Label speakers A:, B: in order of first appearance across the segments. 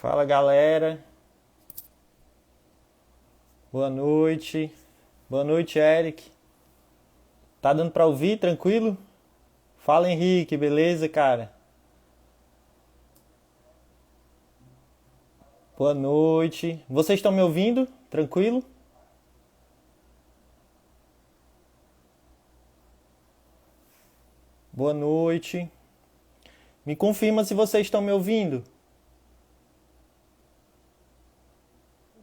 A: Fala galera, boa noite. Boa noite, Eric. Tá dando pra ouvir tranquilo? Fala Henrique, beleza, cara? Boa noite. Vocês estão me ouvindo? Tranquilo? Boa noite. Me confirma se vocês estão me ouvindo.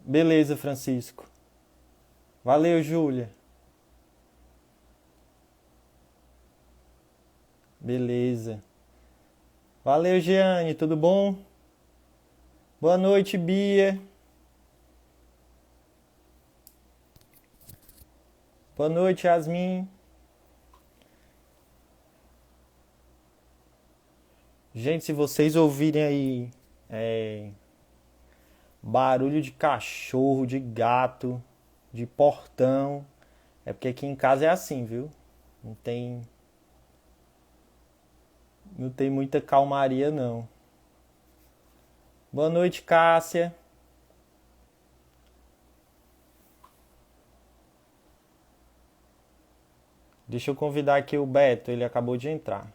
A: Beleza, Francisco. Valeu, Júlia. Beleza. Valeu, Jeane, tudo bom? Boa noite, Bia. Boa noite, Yasmin. Gente, se vocês ouvirem aí barulho de cachorro, de gato, de portão, é porque aqui em casa é assim, viu? Não tem, não tem muita calmaria, não. Boa noite, Cássia. Deixa eu convidar aqui o Beto, ele acabou de entrar.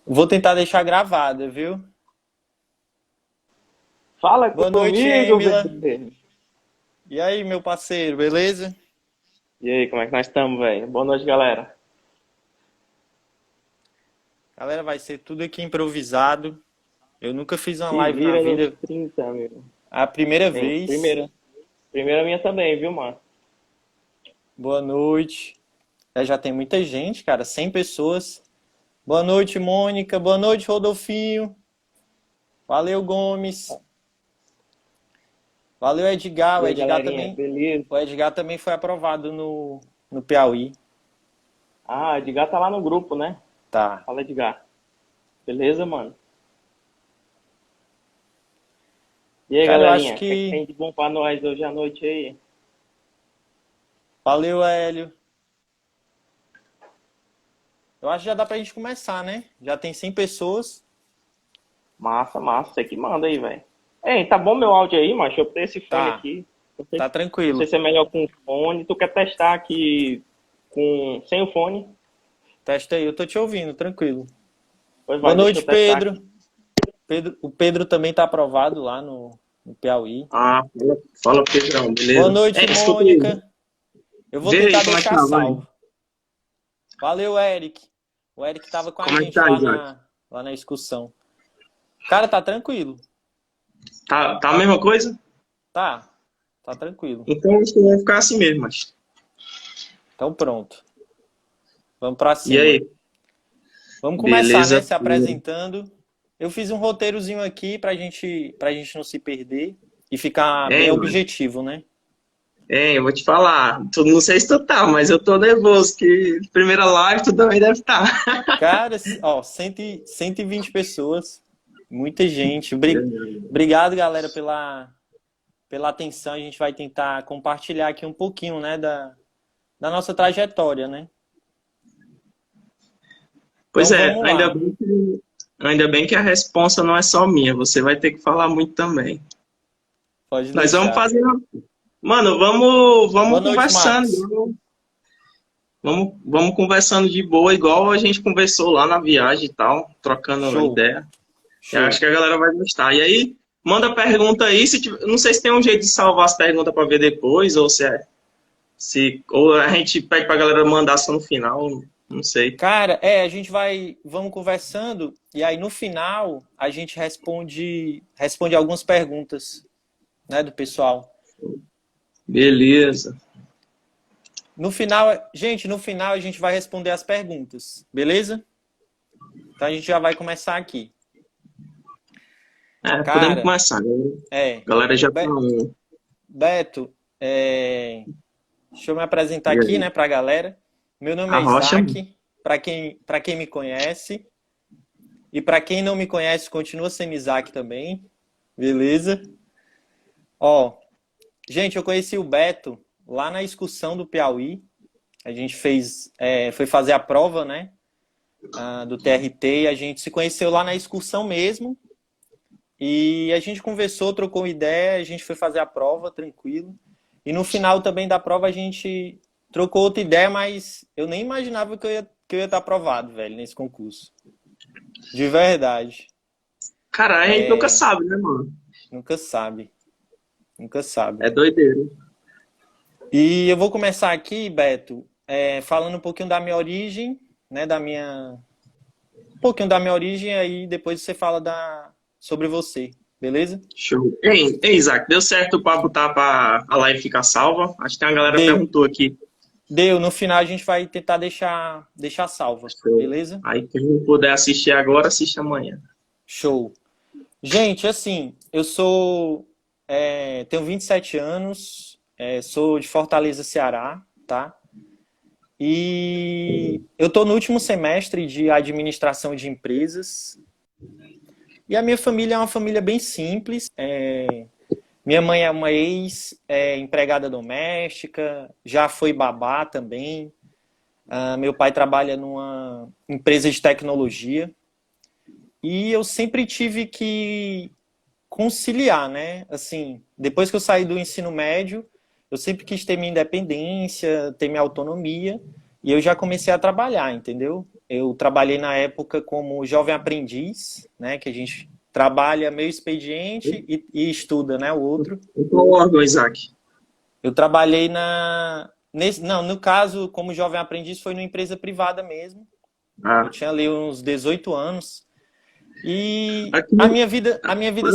A: Vou tentar deixar gravada, viu?
B: Fala
A: Boa noite,
B: comigo,
A: Emila.
B: bebê.
A: E aí, meu parceiro, beleza?
B: E aí, como é que nós estamos, velho? Boa noite, galera.
A: Galera, vai ser tudo aqui improvisado. Eu nunca fiz uma
B: Se
A: live na
B: vira nos
A: vida,
B: 30, amigo.
A: a primeira
B: Sim,
A: vez.
B: primeira minha também, viu, mano?
A: Boa noite. Já tem muita gente, cara, 100 pessoas. Boa noite, Mônica. Boa noite, Rodolfinho. Valeu, Gomes. Valeu, Edgar.
B: E aí, galerinha, beleza?
A: O Edgar também foi aprovado no Piauí.
B: Ah, Edgar tá lá no grupo, né?
A: Tá.
B: Fala, Edgar. Beleza, mano? E aí,
A: Cara, eu acho
B: galerinha, o que é que
A: que.
B: tem de bom pra nós hoje à noite aí?
A: Valeu, Hélio. Eu acho que já dá pra gente começar, né? Já tem 100 pessoas.
B: Massa, massa, você que manda aí, velho. Ei, tá bom meu áudio aí, macho? Eu tenho esse fone
A: Tá.
B: aqui.
A: Tá
B: Não sei
A: tranquilo.
B: se é melhor com fone. Tu quer testar aqui sem o fone?
A: Testa aí, eu tô te ouvindo, tranquilo.
B: Pois
A: Boa
B: vai, deixa
A: noite,
B: eu testar
A: Pedro.
B: aqui.
A: O Pedro também tá aprovado lá no Piauí.
C: Fala Pedrão,
A: Boa
C: beleza?
A: noite,
C: Escuta aí,
A: Mônica. Eu vou
C: vê
A: tentar
C: aí como é que
A: deixar
C: tá, vai.
A: salvo. Valeu, Eric. O Eric tava com a
C: Como é que
A: gente
C: tá, Isaac?
A: lá na excursão. Cara, tá tranquilo.
C: Tá a mesma coisa?
A: Tá, tá tranquilo.
C: Então acho que vai ficar assim mesmo, mas.
A: Então pronto. Vamos pra
C: E
A: cima.
C: aí?
A: Vamos começar, né?
C: Beleza?
A: Se apresentando. Eu fiz um roteirozinho aqui pra gente não se perder e ficar bem
C: Mano.
A: objetivo, né?
C: Eu vou te falar. Não sei se tu tá, mas eu tô nervoso, que primeira live tu também deve estar.
A: Cara, ó, 120 pessoas. Muita gente. Obrigado, galera, pela atenção. A gente vai tentar compartilhar aqui um pouquinho, né, da nossa trajetória, né?
C: Pois
A: Então
C: é,
A: vamos lá.
C: ainda bem que a responsa não é só minha, você vai ter que falar muito também.
A: Pode
C: Nós vamos
A: deixar.
C: fazer. Mano,
A: Boa
C: vamos
A: noite,
C: conversando.
A: Max.
C: Vamos conversando de boa, igual a gente conversou lá na viagem e tal, trocando
A: Show,
C: ideia. Eu acho
A: show.
C: que a galera vai gostar. E aí, manda pergunta aí. Não sei se tem um jeito de salvar as perguntas para ver depois, ou ou a gente pede pra galera mandar só no final, não sei.
A: Cara, vamos conversando e aí no final a gente responde algumas perguntas, né, do pessoal.
C: Beleza.
A: No final a gente vai responder as perguntas, beleza? Então a gente já vai começar aqui.
C: Podemos
A: Cara,
C: começar, né?
A: é,
C: A galera já tá
A: Be-
C: on.
A: Beto, deixa eu me apresentar
C: E
A: aqui,
C: aí?
A: né, pra galera. Meu nome
C: A
A: é
C: rocha,
A: Isaac, para quem me conhece, e para quem não me conhece, continua sendo Isaac também, beleza? Ó, Gente, eu conheci o Beto lá na excursão do Piauí. A gente foi fazer a prova, né, do TRT, e a gente se conheceu lá na excursão mesmo. E a gente conversou, trocou ideia, a gente foi fazer a prova, tranquilo. E no final também da prova a gente trocou outra ideia, mas eu nem imaginava que eu ia estar aprovado, velho, nesse concurso. De verdade.
C: Cara, a gente nunca sabe, né, mano?
A: Nunca sabe. Nunca sabe.
C: É doideira.
A: E eu vou começar aqui, Beto, falando um pouquinho da minha origem, né, um pouquinho da minha origem, aí depois você fala sobre você, beleza?
C: Show. Ei, Isaac, deu certo pra botar a live ficar salva? Acho que tem uma galera que
A: Deu.
C: perguntou aqui.
A: Deu, no final a gente vai tentar deixar salva,
C: Show.
A: beleza?
C: Aí quem não puder assistir agora, assiste amanhã.
A: Show. Gente, assim, tenho 27 anos, sou de Fortaleza, Ceará, tá? E eu tô no último semestre de administração de empresas. E a minha família é uma família bem simples. Minha mãe é uma ex-empregada doméstica, já foi babá também. Meu pai trabalha numa empresa de tecnologia. E eu sempre tive que conciliar, né? Assim, depois que eu saí do ensino médio, eu sempre quis ter minha independência, ter minha autonomia, e eu já comecei a trabalhar, entendeu? Eu trabalhei na época como jovem aprendiz, né? Que a gente trabalha meio expediente e estuda, né? O outro.
C: Em qual órgão, Isaac?
A: Eu trabalhei no caso, como jovem aprendiz, foi numa empresa privada mesmo. Eu tinha ali uns 18 anos. E
C: Aqui,
A: a minha vida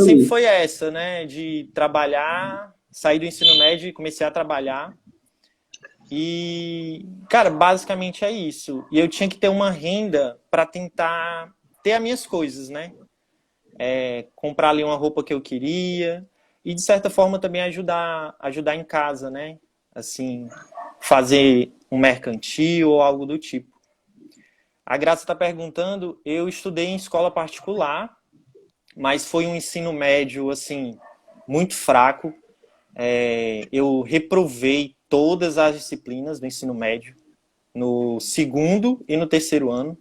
A: sempre foi essa, né? De trabalhar, sair do ensino médio e comecei a trabalhar. E, cara, basicamente é isso. E eu tinha que ter uma renda para tentar ter as minhas coisas, né? Comprar ali uma roupa que eu queria e, de certa forma, também ajudar em casa, né? Assim, fazer um mercantil ou algo do tipo. A Graça está perguntando, eu estudei em escola particular, mas foi um ensino médio, assim, muito fraco. Eu reprovei todas as disciplinas do ensino médio, no segundo e no terceiro ano.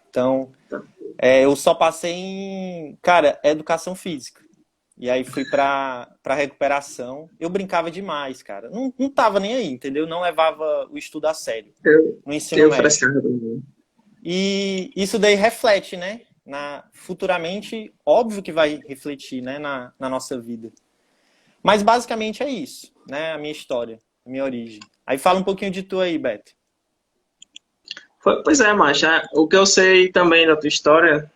A: Então, eu só passei em, cara, educação física. E aí fui para recuperação. Eu brincava demais, cara. Não tava nem aí, entendeu? Não levava o estudo a sério no ensino médio. E isso daí reflete, né? Futuramente, óbvio que vai refletir, né? Na nossa vida. Mas basicamente é isso, né? A minha história, a minha origem. Aí fala um pouquinho de tu aí, Beto.
C: Pois é, Macha. O que eu sei também da tua história,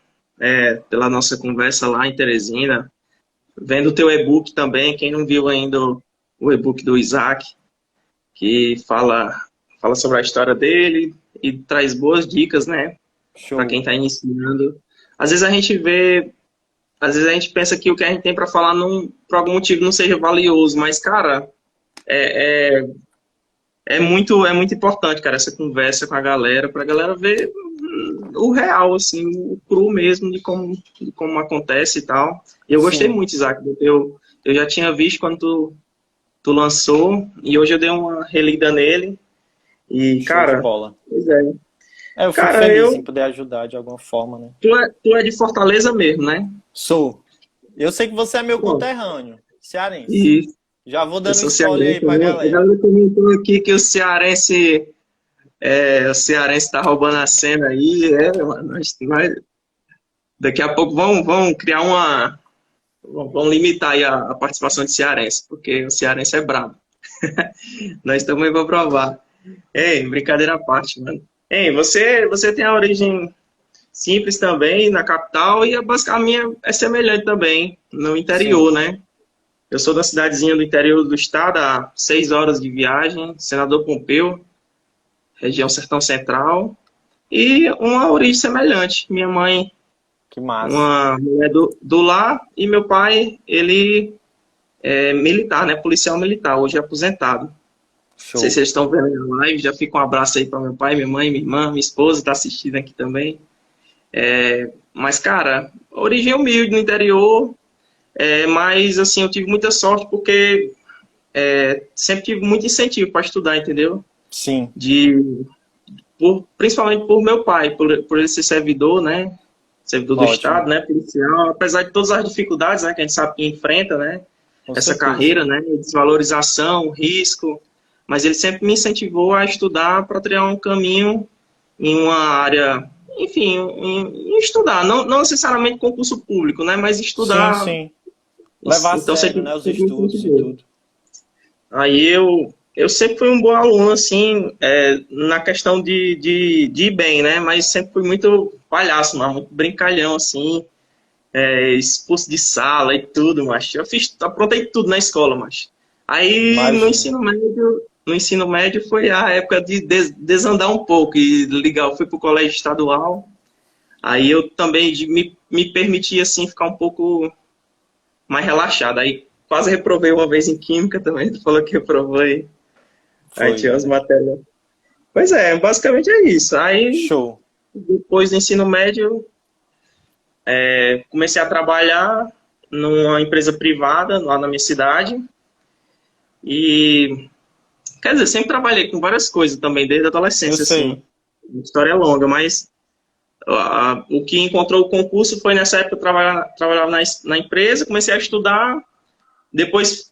C: pela nossa conversa lá em Teresina, vendo o teu e-book também, quem não viu ainda o e-book do Isaac, que fala sobre a história dele e traz boas dicas, né? Para quem está iniciando. Às vezes a gente pensa que o que a gente tem para falar por algum motivo não seja valioso, mas, cara, é muito importante, cara, essa conversa com a galera, para a galera ver o real, assim, o cru mesmo de como acontece e tal. E eu gostei muito, Isaac, eu já tinha visto quando tu lançou, e hoje eu dei uma relida nele. E, cara,
A: de bola.
C: Pois é.
A: Eu fico feliz em poder ajudar de alguma forma, né?
C: Tu é de Fortaleza mesmo, né?
A: Sou. Eu sei que você é meu conterrâneo, cearense.
C: Isso.
A: Já vou dando spoiler aí pra galera.
C: A galera comentou aqui que o cearense tá roubando a cena aí. Daqui a pouco vão criar vão limitar aí a participação de cearense, porque o cearense é brabo. Nós estamos aí pra provar. Ei, brincadeira à parte, mano. Ei, você tem a origem simples também, na capital, e a minha é semelhante também, no interior, né? Eu sou da cidadezinha do interior do estado, a 6 horas de viagem, Senador Pompeu, região Sertão Central, e uma origem semelhante. Minha mãe,
A: que massa,
C: uma mulher do lar, e meu pai, ele é militar, né? Policial militar, hoje é aposentado. Show. Não sei se vocês estão vendo a live, já fica um abraço aí para meu pai, minha mãe, minha irmã, minha esposa, está assistindo aqui também. Mas, cara, origem humilde no interior, mas, assim, eu tive muita sorte porque sempre tive muito incentivo para estudar, entendeu?
A: Sim,
C: De, principalmente por meu pai, por ele ser servidor, né? Servidor do
A: ótimo,
C: Estado, né? Policial, apesar de todas as dificuldades, né, que a gente sabe que enfrenta, né?
A: com
C: Essa
A: certeza.
C: carreira, né? Desvalorização, risco, mas ele sempre me incentivou a estudar para trilhar um caminho em uma área, enfim, em estudar, não necessariamente concurso público, né? Mas
A: Sim,
C: estudar,
A: sim. Levar a
C: então
A: sério,
C: sempre
A: né, os
C: me
A: estudos e
C: incentivou.
A: tudo.
C: Aí eu sempre fui um bom aluno, assim, na questão de ir bem, né? Mas sempre fui muito palhaço, mano, muito brincalhão, assim, expulso de sala e tudo, mas aprontei tudo na escola, mas. Aí
A: Imagino.
C: no ensino médio foi a época de desandar um pouco e ligar, eu fui pro colégio estadual, aí eu também me permiti, assim, ficar um pouco mais relaxado. Aí quase reprovei uma vez em química também, tu falou que reprovou aí. Aí
A: Foi.
C: tinha as matérias. Pois é, basicamente é isso. Aí,
A: Show.
C: depois do ensino médio, comecei a trabalhar numa empresa privada lá na minha cidade. E, quer dizer, sempre trabalhei com várias coisas também, desde a
A: Eu
C: adolescência, assim.
A: sei.
C: Uma história longa, mas o que encontrou o concurso foi nessa época eu trabalhava na empresa, comecei a estudar, depois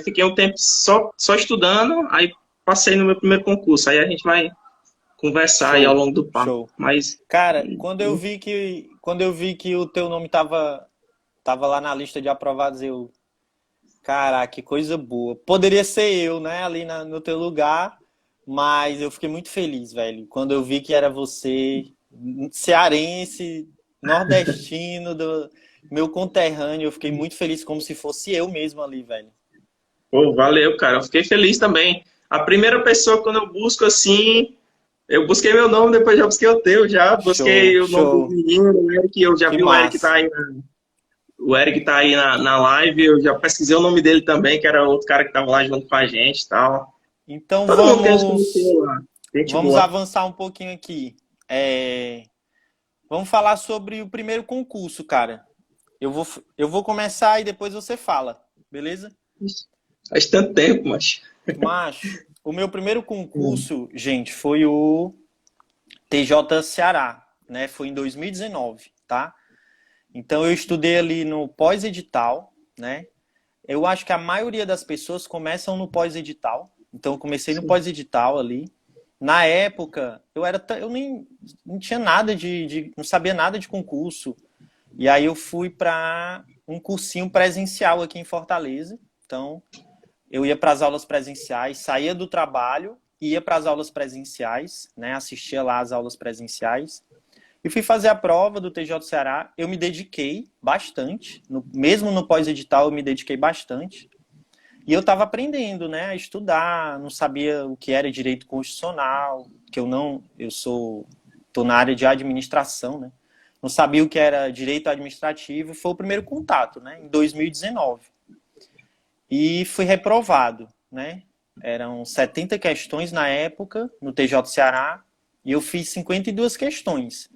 C: fiquei um tempo só estudando, aí passei no meu primeiro concurso. Aí a gente vai conversar aí ao
A: Show.
C: longo do papo.
A: Show.
C: Mas
A: Cara, quando eu vi que o teu nome tava lá na lista de aprovados, eu, caraca, que coisa boa. Poderia ser eu, né, ali no teu lugar, mas eu fiquei muito feliz, velho. Quando eu vi que era você, cearense, nordestino, do meu conterrâneo, eu fiquei muito feliz, como se fosse eu mesmo ali, velho.
C: pô, valeu, cara. Eu fiquei feliz também. A primeira pessoa, quando eu busco assim, eu busquei meu nome, depois já busquei o teu, já
A: Show,
C: busquei o nome do
A: show.
C: menino, o Eric, eu já
A: Que
C: vi o Eric tá
A: massa.
C: aí, o Eric tá aí na live, eu já pesquisei o nome dele também, que era outro cara que tava lá junto com a gente e tal.
A: Então
C: Todo mundo que a gente
A: vamos
C: conheceu lá, gente
A: vamos
C: boa.
A: avançar um pouquinho aqui. Vamos falar sobre o primeiro concurso, cara. Eu vou começar e depois você fala, beleza?
C: Faz tanto tempo, mas.
A: Mas o meu primeiro concurso, gente, foi o TJ Ceará, né? Foi em 2019, tá? Então eu estudei ali no pós-edital, né? Eu acho que a maioria das pessoas começam no pós-edital. Então eu comecei no pós-edital ali. Na época, eu nem não tinha nada não sabia nada de concurso. E aí eu fui para um cursinho presencial aqui em Fortaleza. Então, eu ia para as aulas presenciais, saía do trabalho, ia para as aulas presenciais, né? Assistia lá as aulas presenciais. E fui fazer a prova do TJ Ceará. Eu me dediquei bastante, mesmo no pós-edital eu me dediquei bastante. E eu estava aprendendo, né, a estudar, não sabia o que era direito constitucional, que tô na área de administração, né? Não sabia o que era direito administrativo, foi o primeiro contato, né, em 2019. E fui reprovado, né? Eram 70 questões na época, no TJ Ceará, e eu fiz 52 questões.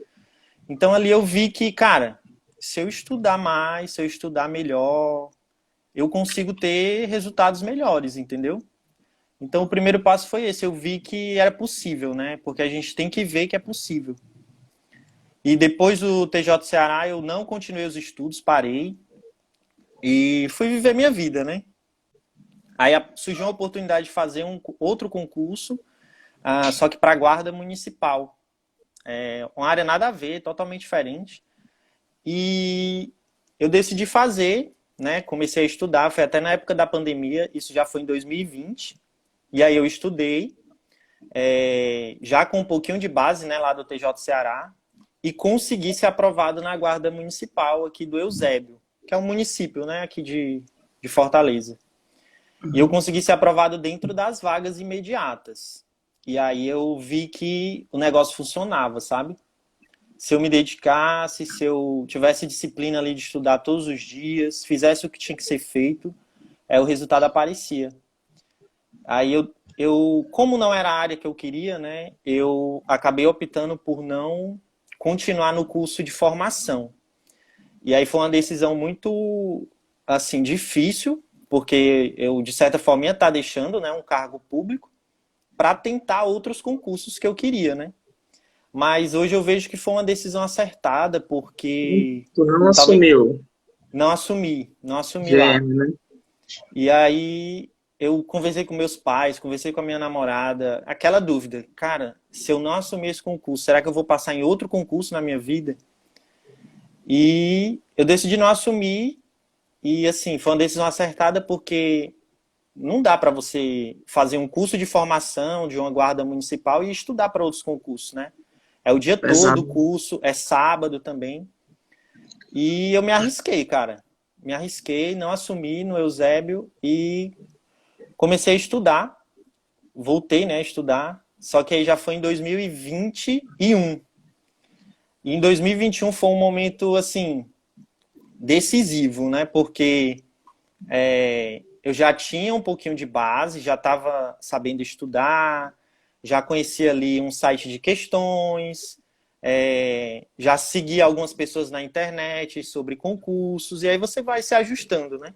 A: Então ali eu vi que, cara, se eu estudar mais, se eu estudar melhor, eu consigo ter resultados melhores, entendeu? Então o primeiro passo foi esse, eu vi que era possível, né? Porque a gente tem que ver que é possível. E depois do TJ Ceará eu não continuei os estudos, parei e fui viver minha vida, né? Aí surgiu uma oportunidade de fazer um outro concurso, só que para a guarda municipal. Uma área nada a ver, totalmente diferente. E eu decidi fazer, né? Comecei a estudar, foi até na época da pandemia, isso já foi em 2020. E aí eu estudei, já com um pouquinho de base, né, lá do TJ Ceará, e consegui ser aprovado na guarda municipal aqui do Eusébio, que é um município, né, aqui de Fortaleza. E eu consegui ser aprovado dentro das vagas imediatas. E aí eu vi que o negócio funcionava, sabe? Se eu me dedicasse, se eu tivesse disciplina ali de estudar todos os dias, fizesse o que tinha que ser feito, o resultado aparecia. Aí como não era a área que eu queria, né, eu acabei optando por não continuar no curso de formação. E aí foi uma decisão muito, assim, difícil, porque eu, de certa forma, ia estar deixando, né, um cargo público para tentar outros concursos que eu queria, né? Mas hoje eu vejo que foi uma decisão acertada, porque
C: Tu não
A: talvez
C: assumiu
A: não assumi lá.
C: GM, né?
A: E aí eu conversei com meus pais, conversei com a minha namorada, aquela dúvida, cara, se eu não assumir esse concurso, será que eu vou passar em outro concurso na minha vida? E eu decidi não assumir, e assim, foi uma decisão acertada porque não dá para você fazer um curso de formação de uma guarda municipal e estudar para outros concursos, né? É o dia todo o
C: Pesado.
A: curso, é sábado também. E eu me arrisquei, cara. Me arrisquei, não assumi no Eusébio e comecei a estudar. Voltei, né, a estudar. Só que aí já foi em 2021. E em 2021 foi um momento, assim, decisivo, né? Porque eu já tinha um pouquinho de base, já estava sabendo estudar, já conhecia ali um site de questões, já seguia algumas pessoas na internet sobre concursos, e aí você vai se ajustando, né?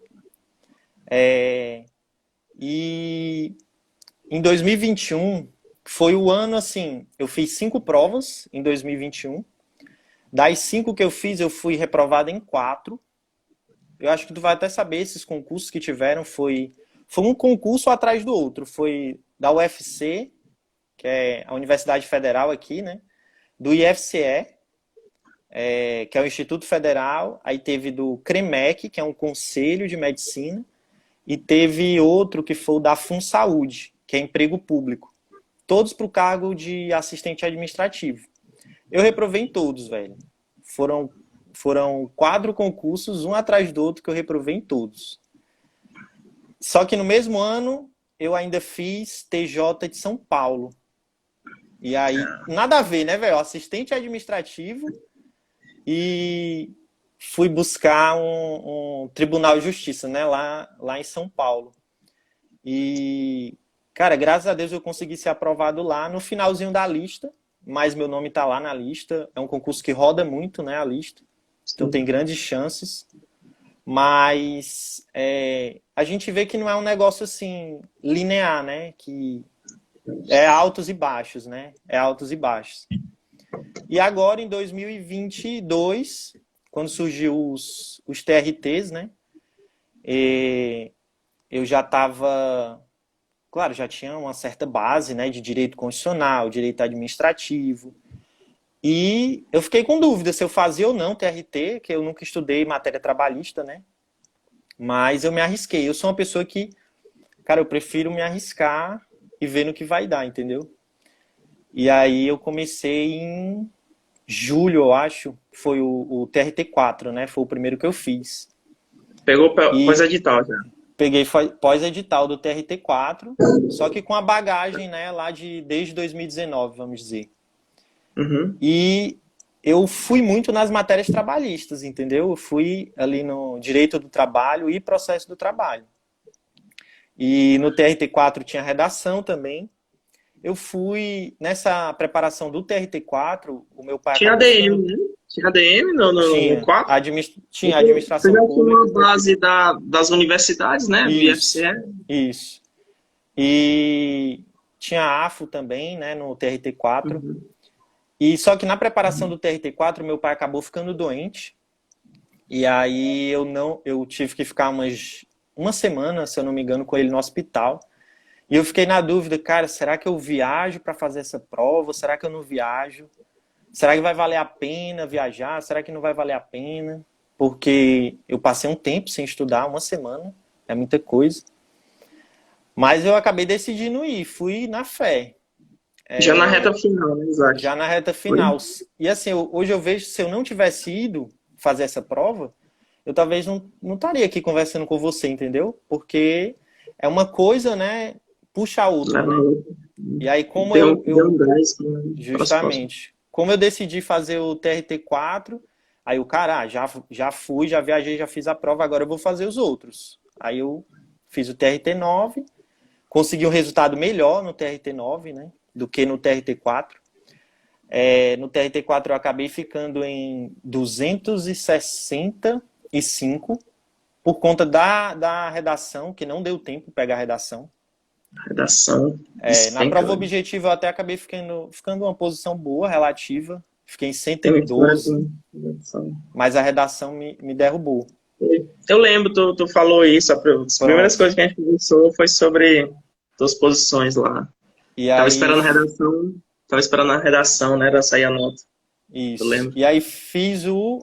A: E em 2021 foi o ano assim, eu fiz 5 provas em 2021. Das 5 que eu fiz, eu fui reprovado em 4. Eu acho que tu vai até saber esses concursos que tiveram. Foi um concurso atrás do outro. Foi da UFC, que é a Universidade Federal aqui, né? Do IFCE, que é o Instituto Federal. Aí teve do CREMEC, que é um Conselho de Medicina. E teve outro que foi o da FunSaúde, que é emprego público. Todos para o cargo de assistente administrativo. Eu reprovei em todos, velho. Foram 4 concursos, um atrás do outro, que eu reprovei em todos. Só que no mesmo ano, eu ainda fiz TJ de São Paulo. E aí, nada a ver, né, velho? Assistente administrativo e fui buscar um Tribunal de Justiça, né, lá em São Paulo. E, cara, graças a Deus eu consegui ser aprovado lá no finalzinho da lista, mas meu nome tá lá na lista. É um concurso que roda muito, né, a lista. Então tem grandes chances. Mas a gente vê que não é um negócio assim linear, né? Que é altos e baixos, né? É altos e baixos. E agora, em 2022, quando surgiu os TRTs, né? Eu já estava... Claro, já tinha uma certa base, né? De direito constitucional, direito administrativo. E eu fiquei com dúvida se eu fazia ou não TRT, que eu nunca estudei matéria trabalhista, né? Mas eu me arrisquei. Eu sou uma pessoa que, cara, eu prefiro me arriscar e ver no que vai dar, entendeu? E aí eu comecei em julho, eu acho, foi o TRT4, né? Foi o primeiro que eu fiz.
C: Pegou
A: E
C: pós-edital já.
A: peguei pós-edital do TRT4, só que com a bagagem, né, lá desde 2019, vamos dizer.
C: Uhum.
A: E eu fui muito nas matérias trabalhistas, entendeu? Eu fui ali no direito do trabalho e processo do trabalho. E no TRT4 tinha redação também. Eu fui, nessa preparação do TRT4, o meu pai
C: Tinha
A: acabou
C: ADM,
A: ficando...
C: né? Tinha ADM no
A: Tinha,
C: 4?
A: tinha
C: Você
A: administração
C: já tinha
A: pública.
C: uma base das universidades, né? Do
A: Isso,
C: IFCE.
A: isso. E tinha AFO também, né, no TRT4.
C: Uhum.
A: E só que na preparação do TRT4, meu pai acabou ficando doente. E aí eu tive que ficar uma semana, se eu não me engano, com ele no hospital. E eu fiquei na dúvida, cara, será que eu viajo para fazer essa prova? Será que eu não viajo? Será que vai valer a pena viajar? Será que não vai valer a pena? Porque eu passei um tempo sem estudar, uma semana, é muita coisa. Mas eu acabei decidindo ir, fui na fé.
C: Já na reta final, né, Isaac?
A: Já na reta final. E assim, hoje eu vejo, se eu não tivesse ido fazer essa prova, eu talvez não estaria aqui conversando com você, entendeu? Porque é uma coisa, né, puxa a outra, né? E aí, como
C: Deu um gás
A: justamente, como eu decidi fazer o TRT4, aí o cara, já fui, já viajei, já fiz a prova, agora eu vou fazer os outros. Aí eu fiz o TRT9, consegui um resultado melhor no TRT9, né, do que no TRT4. No TRT4 eu acabei ficando em 265, por conta da redação, que não deu tempo de pegar a redação.
C: Redação.
A: Na prova objetiva eu até acabei ficando uma posição boa, relativa. Fiquei em
C: Tem
A: 112, mas a redação me derrubou.
C: Eu lembro, tu falou isso, as primeiras coisas que a gente conversou foi sobre tuas posições lá.
A: E
C: tava
A: aí,
C: esperando a redação, né, pra sair a nota.
A: isso.
C: Eu lembro.
A: E aí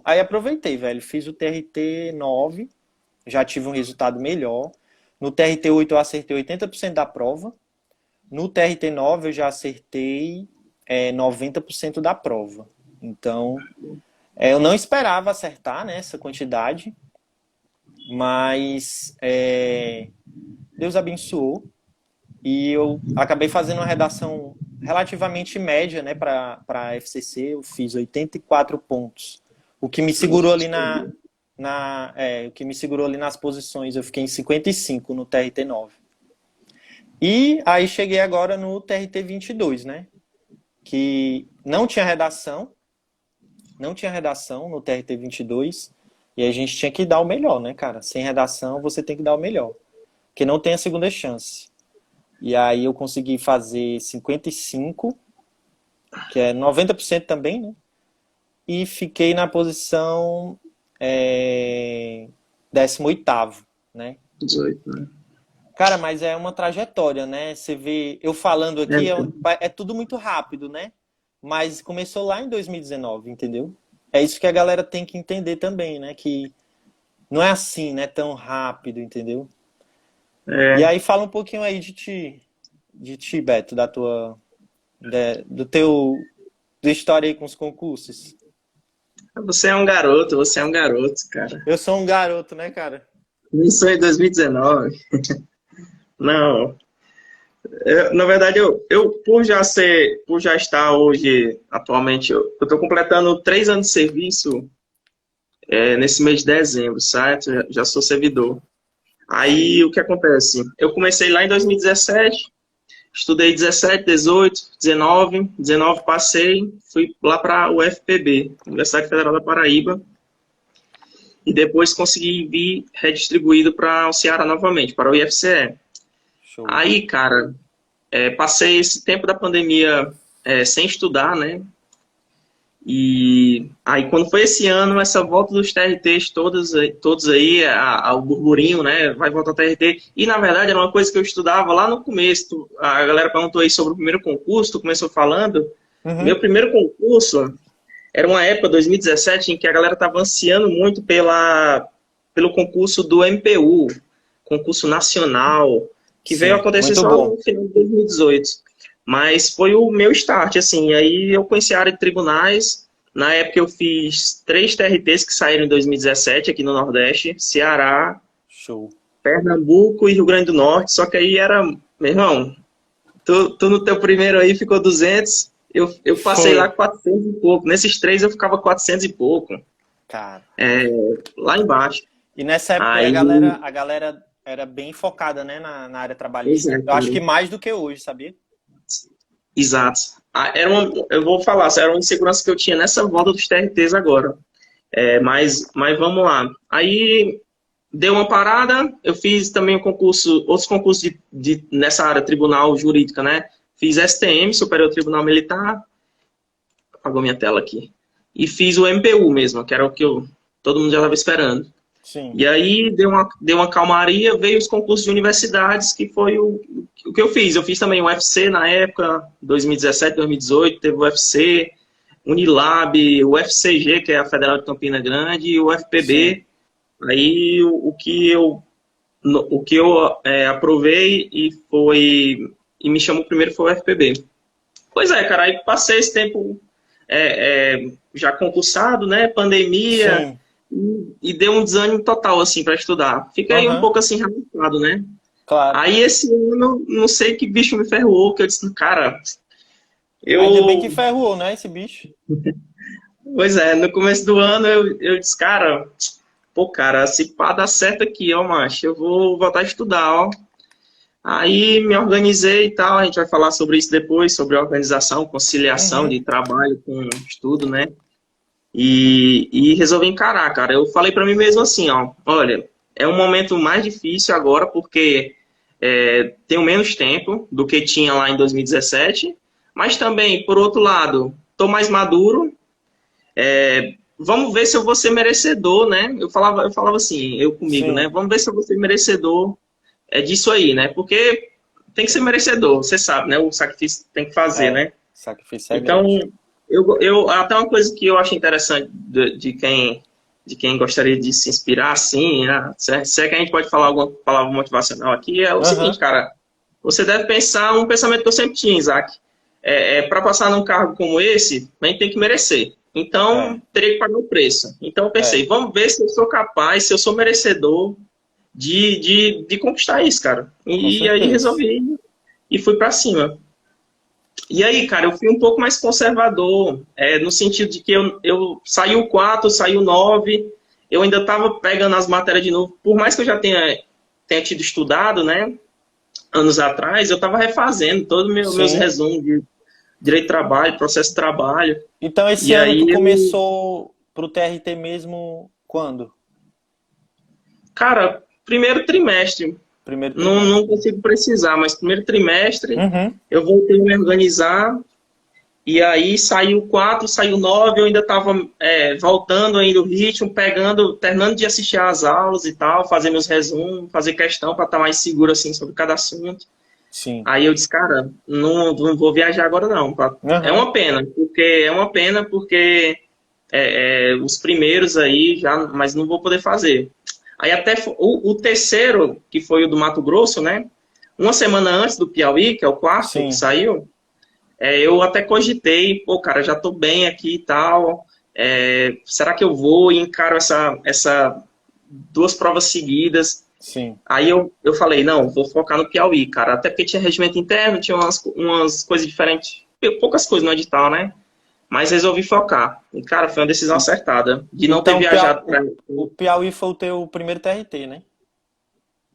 A: aí aproveitei, velho, fiz o TRT 9, já tive um resultado melhor. No TRT 8 eu acertei 80% da prova. No TRT 9 eu já acertei 90% da prova. Então, eu não esperava acertar, né, essa quantidade, mas Deus abençoou e eu acabei fazendo uma redação relativamente média, né, para a FCC. Eu fiz 84 pontos, o que me segurou ali o que me segurou ali nas posições. Eu fiquei em 55 no TRT 9. E aí cheguei agora no TRT 22, né? Que não tinha redação no TRT 22, e a gente tinha que dar o melhor, né, cara? Sem redação você tem que dar o melhor, porque não tem a segunda chance. E aí eu consegui fazer 55, que é 90% também, né? E fiquei na posição 18º, né?
C: 18, né?
A: Cara, mas é uma trajetória, né? Você vê, eu falando aqui, é tudo muito rápido, né? Mas começou lá em 2019, entendeu? É isso que a galera tem que entender também, né? Que não é assim, né? Tão rápido, entendeu? E aí fala um pouquinho aí de ti, Beto, da história aí com os concursos.
C: Você é um garoto, cara.
A: Eu sou um garoto, né, cara?
C: Isso em 2019. Não. Na verdade, por já estar hoje, atualmente, eu estou completando 3 anos de serviço nesse mês de dezembro, certo? Já sou servidor. Aí, o que acontece? Eu comecei lá em 2017, estudei 17, 18, 19 passei, fui lá para a UFPB, Universidade Federal da Paraíba, e depois consegui vir redistribuído para o Ceará novamente, para o IFCE.
A: Show.
C: Aí, cara, passei esse tempo da pandemia sem estudar, né? E aí, quando foi esse ano, essa volta dos TRTs todos aí, o burburinho, né? Vai voltar ao TRT. E, na verdade, era uma coisa que eu estudava lá no começo. A galera perguntou aí sobre o primeiro concurso, tu começou falando.
A: Uhum.
C: Meu primeiro concurso era uma época, 2017, em que a galera estava ansiando muito pelo concurso do MPU, concurso nacional, que veio acontecer só no final de 2018. Mas foi o meu start, assim. Aí eu conheci a área de tribunais. Na época eu fiz 3 TRTs que saíram em 2017 aqui no Nordeste: Ceará,
A: Show.
C: Pernambuco e Rio Grande do Norte. Só que aí era, meu irmão, tu no teu primeiro aí ficou 200, eu passei lá 400 e pouco. Nesses 3 eu ficava 400 e pouco.
A: Cara.
C: Lá embaixo.
A: E nessa época aí, a galera era bem focada, né, na área trabalhista.
C: Exato.
A: Eu acho que mais do que hoje, sabia?
C: Exato. Eu vou falar, era uma insegurança que eu tinha nessa volta dos TRTs agora. Mas vamos lá. Aí deu uma parada, eu fiz também outros concursos nessa área tribunal jurídica, né? Fiz STM, Superior Tribunal Militar. Apagou minha tela aqui. E fiz o MPU mesmo, que era o que todo mundo já estava esperando.
A: Sim.
C: E aí deu uma calmaria, veio os concursos de universidades, que foi o que eu fiz. Eu fiz também o UFC na época, 2017, 2018, teve o UFC, Unilab, o FCG, que é a Federal de Campina Grande, e o FPB. Sim. Aí o que eu aprovei e me chamou primeiro foi o FPB. Pois é, cara, aí passei esse tempo já concursado, né, pandemia.
A: Sim.
C: E deu um desânimo total, assim, para estudar. Fiquei um pouco, assim, ramificado, né?
A: Claro.
C: Aí, esse ano, não sei que bicho me ferrou, que eu disse, cara...
A: Ainda bem que ferrou, né, esse bicho?
C: Pois é, no começo do ano, eu disse, cara... Pô, cara, se pá dá certo aqui, ó, macho, eu vou voltar a estudar, ó. Aí, me organizei e tal, a gente vai falar sobre isso depois, sobre organização, conciliação de trabalho com estudo, né? E resolvi encarar, cara. Eu falei pra mim mesmo assim, ó, olha, é um momento mais difícil agora, porque tenho menos tempo do que tinha lá em 2017, mas também, por outro lado, estou mais maduro. Vamos ver se eu vou ser merecedor, né? Eu falava assim, eu comigo,
A: Sim.
C: né? Vamos ver se eu vou ser merecedor disso aí, né? Porque tem que ser merecedor, você sabe, né? O sacrifício tem que fazer,
A: É,
C: né?
A: sacrifício é
C: Então,
A: grande.
C: até uma coisa que eu acho interessante de quem gostaria de se inspirar, assim, se é que a gente pode falar alguma palavra motivacional aqui, é o seguinte,
A: Aham,
C: cara, você deve pensar um pensamento que eu sempre tinha, Isaac. Para passar num cargo como esse, a gente tem que merecer.
A: é,
C: Então, teria que pagar o preço. Então, eu pensei,
A: é,
C: vamos ver se eu sou capaz, se eu sou merecedor de conquistar isso, cara.
A: com
C: E aí
A: certeza.
C: resolvi e fui para cima. E aí, cara, eu fui um pouco mais conservador, no sentido de que eu saí o 4, saí o 9, eu ainda estava pegando as matérias de novo, por mais que eu já tenha tido estudado, né, anos atrás, eu estava refazendo todos meus
A: Sim.
C: resumos de direito de trabalho, processo de trabalho,
A: Então, esse
C: e
A: ano tu
C: aí
A: começou pro TRT mesmo quando?
C: cara, primeiro trimestre,
A: Primeiro
C: não
A: trimestre.
C: consigo precisar, mas primeiro trimestre
A: Uhum.
C: eu voltei a me organizar. E aí saiu 4, saiu 9, eu ainda estava voltando ainda o ritmo, terminando de assistir às aulas e tal, fazer meus resumos, fazer questão para estar mais seguro assim sobre cada assunto.
A: Sim.
C: Aí eu disse, cara, não vou viajar agora não.
A: Aham.
C: É uma pena porque os primeiros aí já, mas não vou poder fazer. Aí até o terceiro, que foi o do Mato Grosso, né? Uma semana antes do Piauí, que é o quarto que
A: Sim.
C: saiu, eu até cogitei, pô, cara, já tô bem aqui e tal. Será que eu vou e encaro essa duas provas seguidas?
A: Sim.
C: Aí eu falei, não, vou focar no Piauí, cara. Até porque tinha regimento interno, tinha umas coisas diferentes, poucas coisas no edital, né? Mas resolvi focar. E, cara, foi uma decisão acertada. De não ter
A: Então,
C: viajado
A: O Piauí foi o teu primeiro TRT, né?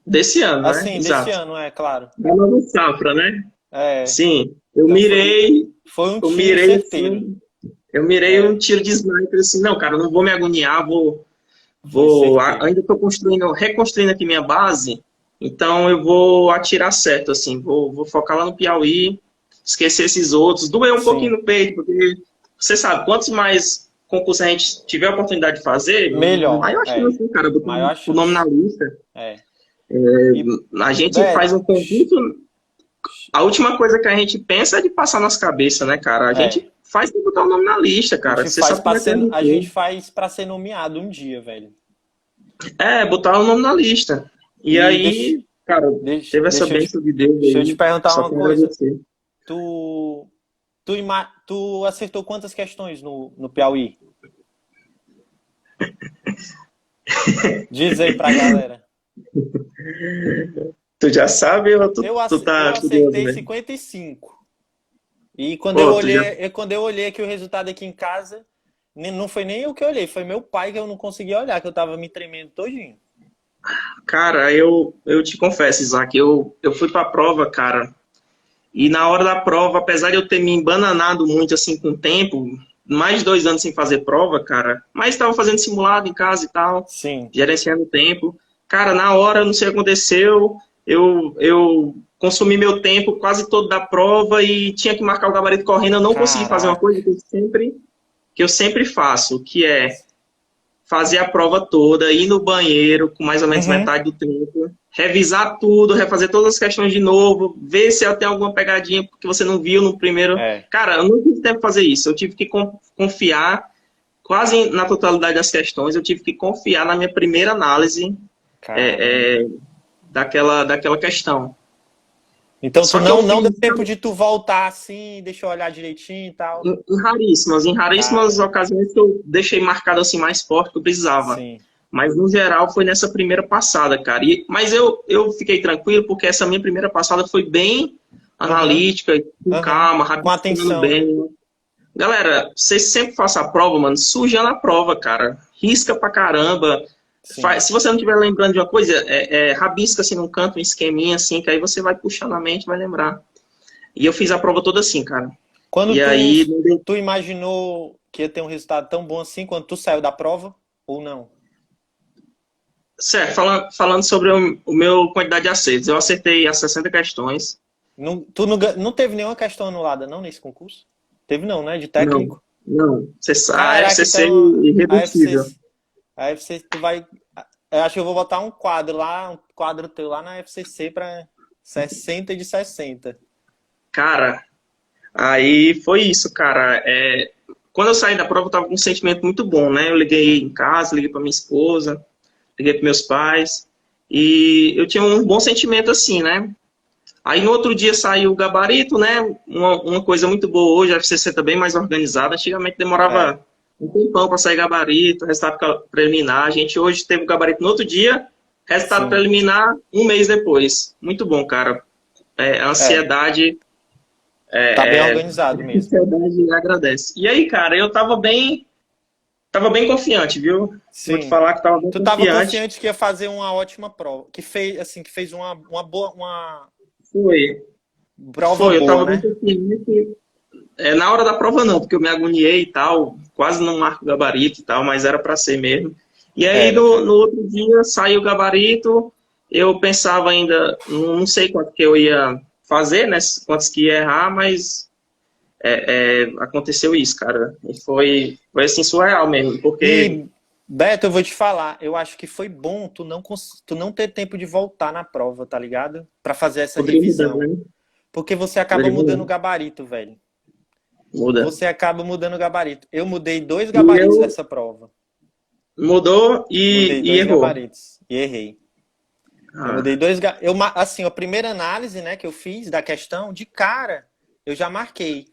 C: desse ano, né?
A: Assim, desse
C: Exato.
A: ano, é claro.
C: Da nova safra, né?
A: É.
C: Sim.
A: Então foi um
C: Eu
A: tiro
C: mirei
A: certeiro.
C: assim, eu mirei um
A: É,
C: tiro de sniper assim, não, cara, eu não vou me agoniar,
A: foi certeiro.
C: ainda estou reconstruindo aqui minha base, então eu vou atirar certo, assim, vou focar lá no Piauí, esquecer esses outros, doer um pouquinho
A: Sim.
C: no peito, porque você sabe, quantos mais concursos a gente tiver a oportunidade de fazer,
A: Melhor.
C: maior
A: É.
C: chance, né, cara, botar
A: Maior
C: o nome na
A: chance.
C: lista.
A: É. E,
C: A gente faz
A: velho,
C: um concurso, a última coisa que a gente pensa é de passar nas cabeças, né, cara? A
A: é.
C: gente faz pra botar o nome na lista,
A: A
C: cara.
A: gente
C: Você
A: faz
C: sabe como
A: para
C: é que é
A: ser,
C: no
A: a gente
C: povo.
A: faz para ser nomeado um dia, velho.
C: Botar o nome na lista. E
A: E deixa,
C: aí, cara,
A: deixa,
C: teve essa
A: deixa eu te,
C: bênção de Deus
A: deixa eu te
C: aí,
A: perguntar
C: só
A: uma
C: tenho a
A: coisa.
C: agradecer.
A: Tu, tu acertou quantas questões no Piauí? Diz aí pra galera.
C: Tu já sabe ou tu
A: Eu
C: tá curioso
A: acertei
C: mesmo?
A: 55. E quando eu
C: Pô, tu já.
A: olhei, quando eu olhei aqui o resultado aqui em casa, não foi nem eu que olhei, foi meu pai que eu não conseguia olhar, que eu tava me tremendo todinho.
C: Cara, eu te confesso, Isaac, eu fui pra prova, cara, e na hora da prova, apesar de eu ter me embananado muito assim com o tempo, mais de 2 anos sem fazer prova, cara, mas estava fazendo simulado em casa e tal,
A: Sim.
C: gerenciando o tempo. Cara, na hora, não sei o que aconteceu, eu consumi meu tempo quase todo da prova e tinha que marcar o gabarito correndo. Eu não consegui fazer uma
A: Caraca.
C: coisa que eu sempre faço, que é fazer a prova toda, ir no banheiro com mais ou menos
A: Uhum.
C: metade do tempo, revisar tudo, refazer todas as questões de novo, ver se tem alguma pegadinha que você não viu no primeiro.
A: É.
C: Cara, eu não tive tempo para fazer isso. Eu tive que confiar quase na totalidade das questões, eu tive que confiar na minha primeira análise
A: Caramba.
C: daquela questão.
A: Então tu
C: Só que eu
A: não deu
C: fiz,
A: tempo de tu voltar assim, deixa eu olhar direitinho e tal.
C: em raríssimas
A: Caramba.
C: ocasiões que eu deixei marcado assim mais forte que eu precisava.
A: Sim.
C: Mas no geral foi nessa primeira passada, cara. Mas eu fiquei tranquilo porque essa minha primeira passada foi bem
A: Aham.
C: analítica, com
A: Aham.
C: calma,
A: Com
C: raciocinando
A: atenção, né?
C: bem. Galera, vocês sempre façam a prova, mano, sujando a prova, cara. Risca pra caramba.
A: Sim.
C: Se você não estiver lembrando de uma coisa, rabisca assim num canto, um esqueminha assim, que aí você vai puxar na mente, vai lembrar. E eu fiz a prova toda assim, cara.
A: Quando
C: E aí,
A: tu imaginou que ia ter um resultado tão bom assim quando tu saiu da prova ou não?
C: Certo, falando sobre o meu quantidade de acertos, eu acertei as 60 questões.
A: Não, tu não teve nenhuma questão anulada, não, nesse concurso? Teve não, né? De
C: Não,
A: técnico?
C: não. A
A: Caraca,
C: FCC
A: então a FC,
C: irredutível.
A: a FC tu vai. Eu acho que eu vou botar um quadro lá, um quadro teu lá na FCC pra 60 de 60.
C: Cara, aí foi isso, cara. Quando eu saí da prova, eu tava com um sentimento muito bom, né? Eu liguei em casa, liguei pra minha esposa, liguei pros meus pais, e eu tinha um bom sentimento assim, né? Aí no outro dia saiu o gabarito, né? Uma coisa muito boa hoje, a FCC tá bem mais organizada. Antigamente
A: É,
C: demorava um tempão para sair gabarito, resultado preliminar. A gente hoje teve o gabarito no outro dia, resultado
A: sim.
C: preliminar um mês depois. Muito bom, cara. A
A: É,
C: ansiedade,
A: tá bem
C: a
A: organizado mesmo.
C: ansiedade agradece. E aí, cara, eu tava bem confiante, viu? Vou te
A: Sim.
C: falar que tava bem
A: Tu tava
C: confiante.
A: confiante que ia fazer uma ótima prova, que fez assim, que fez uma boa, uma
C: Foi,
A: prova
C: eu
A: boa,
C: tava bem
A: né?
C: confiante. Na hora da prova não, porque eu me agoniei e tal, quase não marco o gabarito e tal, mas era para ser mesmo. E aí
A: Era,
C: no
A: cara.
C: outro dia saiu o gabarito, eu pensava ainda, não sei quanto que eu ia fazer, né, quantos que ia errar, mas aconteceu isso, cara. E foi assim, surreal mesmo, porque
A: E, Beto, eu vou te falar, eu acho que foi bom tu não ter tempo de voltar na prova, tá ligado? Pra fazer essa
C: poderia mudar,
A: revisão.
C: né?
A: Porque você acaba
C: Poderia
A: mudando o
C: mudar.
A: gabarito, velho.
C: Muda.
A: Você acaba mudando o gabarito. Eu mudei dois
C: E
A: gabaritos
C: eu
A: dessa prova.
C: mudou
A: Mudei
C: e
A: dois
C: errou.
A: gabaritos e errei. Eu mudei
C: Ah,
A: dois. Assim, a primeira análise, né, que eu fiz da questão, de cara, eu já marquei.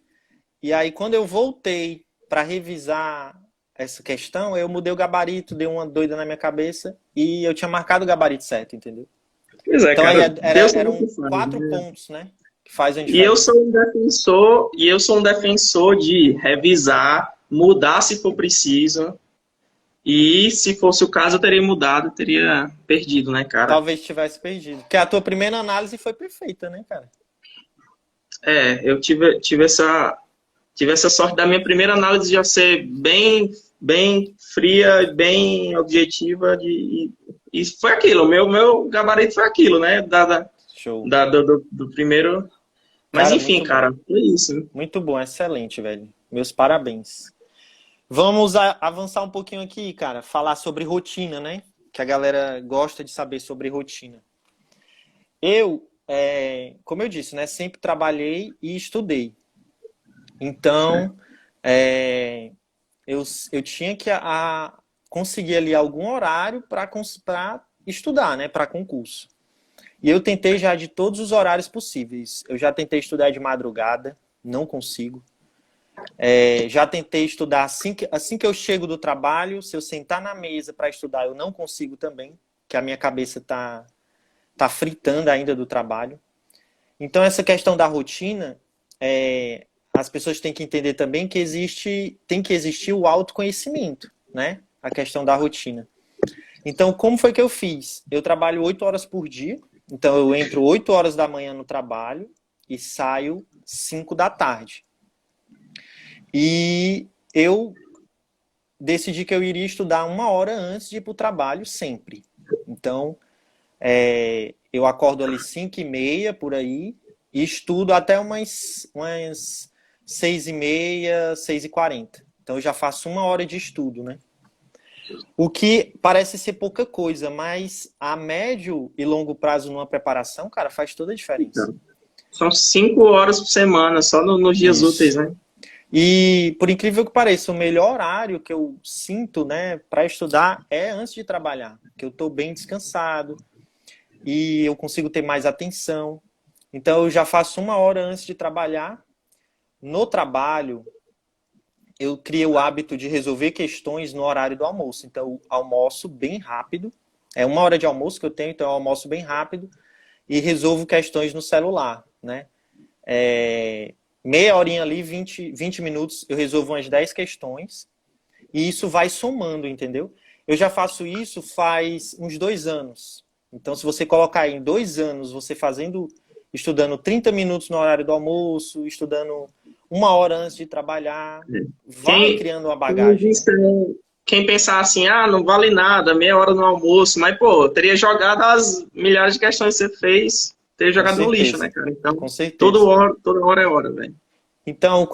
A: E aí, quando eu voltei para revisar essa questão, eu mudei o gabarito, dei uma doida na minha cabeça e eu tinha marcado o gabarito certo, entendeu?
C: pois é,
A: Então aí
C: cara, Deus sabe o que
A: eram
C: faz,
A: 4 pontos, né, que fazem
C: E eu
A: diferença.
C: sou um defensor, de revisar, mudar se for preciso. E se fosse o caso, eu teria mudado, teria perdido, né, cara?
A: Talvez tivesse perdido. Porque a tua primeira análise foi perfeita, né, cara?
C: Eu tive essa sorte da minha primeira análise já ser bem fria, bem objetiva e foi aquilo. Meu gabarito foi aquilo, né?
A: Show.
C: Do primeiro. Mas
A: Cara,
C: enfim,
A: muito bom.
C: cara, foi isso.
A: Muito bom, excelente, velho. Meus parabéns. Vamos avançar um pouquinho aqui, cara. Falar sobre rotina, né? Que a galera gosta de saber sobre rotina. Como eu disse, né? Sempre trabalhei e estudei. Então, é, eu tinha que conseguir ali algum horário para estudar, né? Para concurso. E eu tentei já de todos os horários possíveis. Eu já tentei estudar de madrugada, não consigo. Já tentei estudar assim que eu chego do trabalho, se eu sentar na mesa para estudar, eu não consigo também, que a minha cabeça tá fritando ainda do trabalho. Então, essa questão da rotina, as pessoas têm que entender também que tem que existir o autoconhecimento, né? A questão da rotina. Então, como foi que eu fiz? Eu trabalho 8 horas por dia, então eu entro 8 horas da manhã no trabalho e saio 5 da tarde. E eu decidi que eu iria estudar 1 hora antes de ir para o trabalho sempre. Então, eu acordo ali 5h30 por aí e estudo até umas 6h30, 6h40. Então eu já faço 1 hora de estudo, né? O que parece ser pouca coisa, mas a médio e longo prazo numa preparação, cara, faz toda a diferença.
C: Então, são 5 horas por semana, só nos dias úteis,
A: Isso.
C: né?
A: E por incrível que pareça, o melhor horário que eu sinto, né, para estudar é antes de trabalhar, que eu estou bem descansado e eu consigo ter mais atenção. Então eu já faço 1 hora antes de trabalhar. No trabalho, eu criei o hábito de resolver questões no horário do almoço. Então eu almoço bem rápido. É 1 hora de almoço que eu tenho, então eu almoço bem rápido e resolvo questões no celular, né? Meia horinha ali, 20 minutos, eu resolvo umas 10 questões e isso vai somando, entendeu? Eu já faço isso faz uns 2 anos. Então, se você colocar aí em 2 anos, você estudando 30 minutos no horário do almoço, estudando 1 hora antes de trabalhar, vai
C: Quem,
A: criando uma
C: quem
A: bagagem,
C: diz
A: né?
C: quem pensar assim, ah, não vale nada, meia hora no almoço, mas, pô, teria jogado as milhares de questões que você fez, teria
A: Com
C: jogado no lixo, né,
A: certeza.
C: cara? Então,
A: Com certeza.
C: toda hora é hora, velho.
A: Então,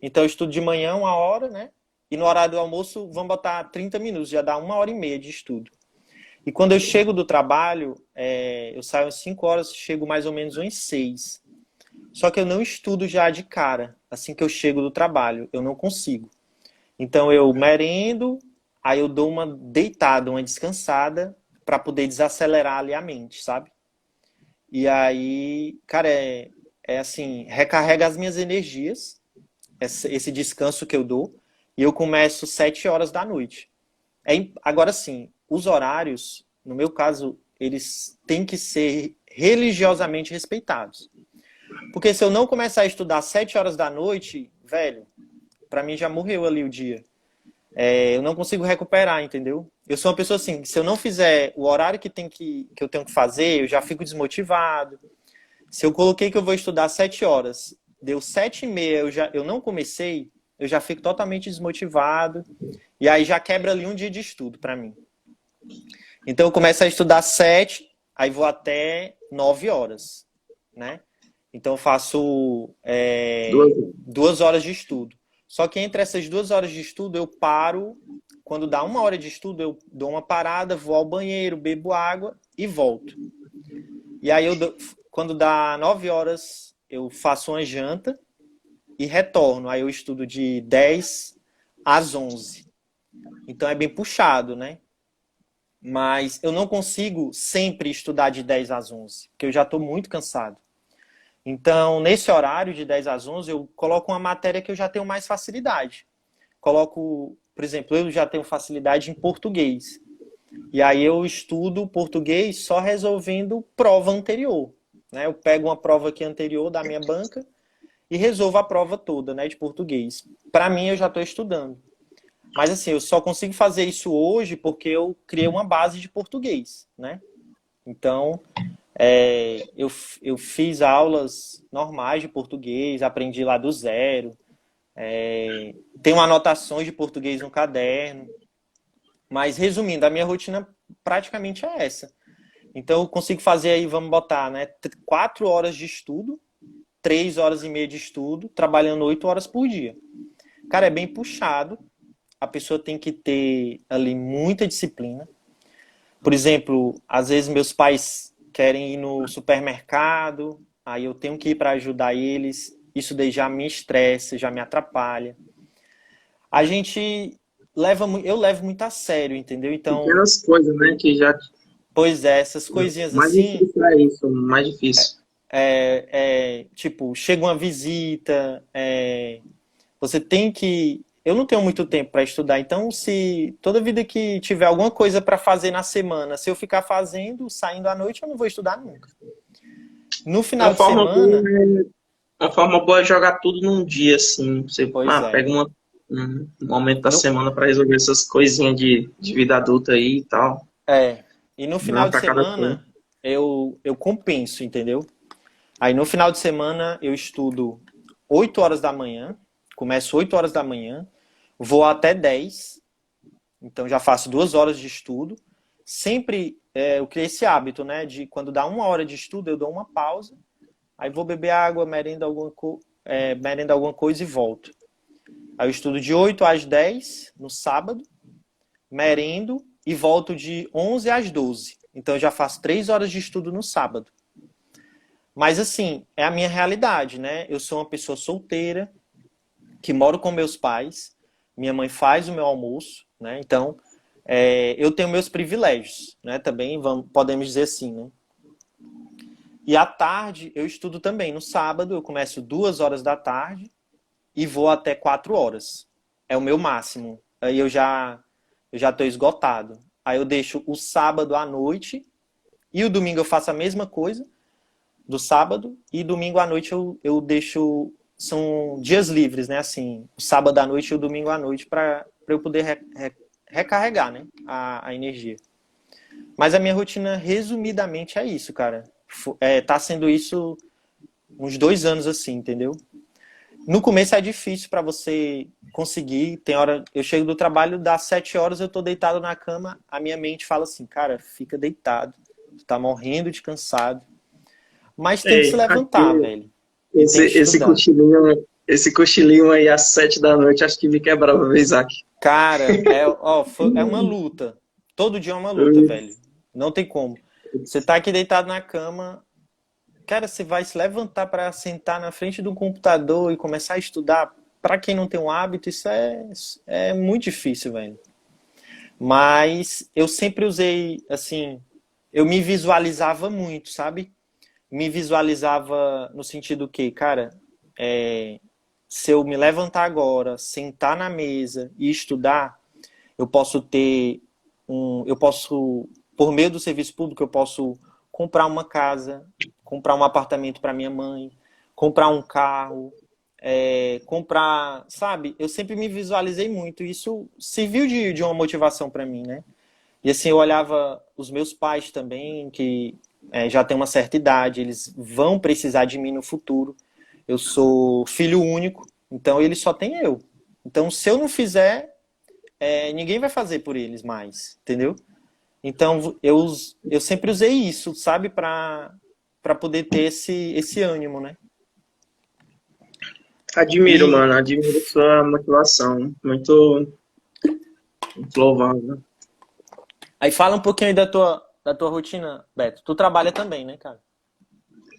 A: então eu estudo de manhã 1 hora, né? E no horário do almoço, vamos botar 30 minutos, já dá 1 hora e meia de estudo. E quando eu chego do trabalho, eu saio às 5 horas, chego mais ou menos às 6. Só que eu não estudo já de cara, assim que eu chego do trabalho, eu não consigo. Então eu merendo, aí eu dou uma deitada, uma descansada, para poder desacelerar ali a mente, sabe? E aí, cara, é assim, recarrega as minhas energias, esse descanso que eu dou, e eu começo 7 horas da noite. Agora sim, os horários, no meu caso, eles têm que ser religiosamente respeitados. Porque se eu não começar a estudar às 7 horas da noite, velho, pra mim já morreu ali o dia. Eu não consigo recuperar, entendeu? Eu sou uma pessoa assim, se eu não fizer o horário que eu tenho que fazer, eu já fico desmotivado. Se eu coloquei que eu vou estudar 7 horas, deu 7h30, eu não comecei, eu já fico totalmente desmotivado. E aí já quebra ali um dia de estudo pra mim. Então eu começo a estudar 7, aí vou até 9 horas, né? Então eu faço 2 horas de estudo. Só que entre essas 2 horas de estudo eu paro, quando dá 1 hora de estudo eu dou uma parada, vou ao banheiro, bebo água e volto. E aí quando dá 9 horas eu faço uma janta e retorno. Aí eu estudo de 10 às 11. Então é bem puxado, né? Mas eu não consigo sempre estudar de 10 às 11, porque eu já estou muito cansado. Então, nesse horário de 10 às 11, eu coloco uma matéria que eu já tenho mais facilidade. Coloco, por exemplo, eu já tenho facilidade em português. E aí eu estudo português só resolvendo prova anterior, né? Eu pego uma prova aqui anterior da minha banca e resolvo a prova toda, né, de português. Para mim, eu já estou estudando. Mas assim, eu só consigo fazer isso hoje porque eu criei uma base de português, né? Então, eu fiz aulas normais de português, aprendi lá do zero. Tenho anotações de português no caderno. Mas, resumindo, a minha rotina praticamente é essa. Então, eu consigo fazer aí, vamos botar, né, 4 horas de estudo, 3 horas e meia de estudo, trabalhando 8 horas por dia. Cara, é bem puxado. A pessoa tem que ter ali muita disciplina. Por exemplo, às vezes meus pais querem ir no supermercado, aí eu tenho que ir para ajudar eles. Isso daí já me estressa, já me atrapalha. A gente eu levo muito a sério, entendeu? Então,
C: Pequenas coisas, né, que já...
A: pois é, essas coisinhas
C: Mais
A: assim,
C: difícil é isso, mais difícil.
A: tipo, chega uma visita, você tem que. Eu não tenho muito tempo para estudar, então se toda vida que tiver alguma coisa para fazer na semana, se eu ficar fazendo, saindo à noite, eu não vou estudar nunca. No final
C: Uma
A: de
C: forma boa
A: semana,
C: Uma forma boa é jogar tudo num dia, assim. Você
A: pois
C: pega
A: é.
C: um momento da
A: No,
C: semana para resolver essas coisinhas de vida adulta aí e tal.
A: e no
C: Dá uma
A: final de
C: tacada só.
A: semana, eu compenso, entendeu? Aí no final de semana eu estudo 8 horas da manhã, começo 8 horas da manhã, vou até 10, então já faço 2 horas de estudo. Sempre eu criei esse hábito, né? De quando dá 1 hora de estudo, eu dou uma pausa, aí vou beber água, merendo alguma coisa e volto. Aí eu estudo de 8 às 10 no sábado, merendo e volto de 11 às 12. Então eu já faço 3 horas de estudo no sábado. Mas assim, é a minha realidade, né? Eu sou uma pessoa solteira, que moro com meus pais, minha mãe faz o meu almoço, né? Então, eu tenho meus privilégios, né? Também podemos dizer assim, né? E à tarde eu estudo também. No sábado eu começo 2 horas da tarde e vou até 4 horas. É o meu máximo. Aí eu já estou esgotado. Aí eu deixo o sábado à noite e o domingo eu faço a mesma coisa do sábado e domingo à noite eu deixo. São dias livres, né? Assim, o sábado à noite e o domingo à noite para eu poder recarregar, né? A energia. Mas a minha rotina, resumidamente, é isso, cara. Tá sendo isso uns 2 anos assim, entendeu? No começo é difícil para você conseguir. Tem hora, eu chego do trabalho, das 7 horas eu tô deitado na cama, a minha mente fala assim, cara, fica deitado, tu tá morrendo de cansado. Mas tem que se
C: Ei,
A: levantar,
C: aqui,
A: velho. E tem
C: esse,
A: que estudar.
C: esse cochilinho aí às 7 da noite, acho que me quebrava, viu, Isaac?
A: Cara, é uma luta. Todo dia é uma luta, velho. Não tem como. Você tá aqui deitado na cama, cara, você vai se levantar para sentar na frente do computador e começar a estudar. Para quem não tem um hábito, isso é muito difícil, velho. Mas eu sempre usei, assim, eu me visualizava muito, sabe? Me visualizava no sentido que, cara, se eu me levantar agora, sentar na mesa e estudar, eu posso por meio do serviço público, eu posso comprar uma casa, comprar um apartamento para minha mãe, comprar um carro, comprar, sabe? Eu sempre me visualizei muito. Isso serviu de uma motivação para mim, né? E assim, eu olhava os meus pais também, que já têm uma certa idade, eles vão precisar de mim no futuro. Eu sou filho único, então eles só têm eu. Então, se eu não fizer, ninguém vai fazer por eles mais, entendeu? Então, eu sempre usei isso, sabe? Para poder ter esse ânimo, né?
C: Admiro,
A: E
C: mano, admiro sua motivação. Muito louvável.
A: aí fala um pouquinho aí da tua rotina, Beto. Tu trabalha também, né, cara?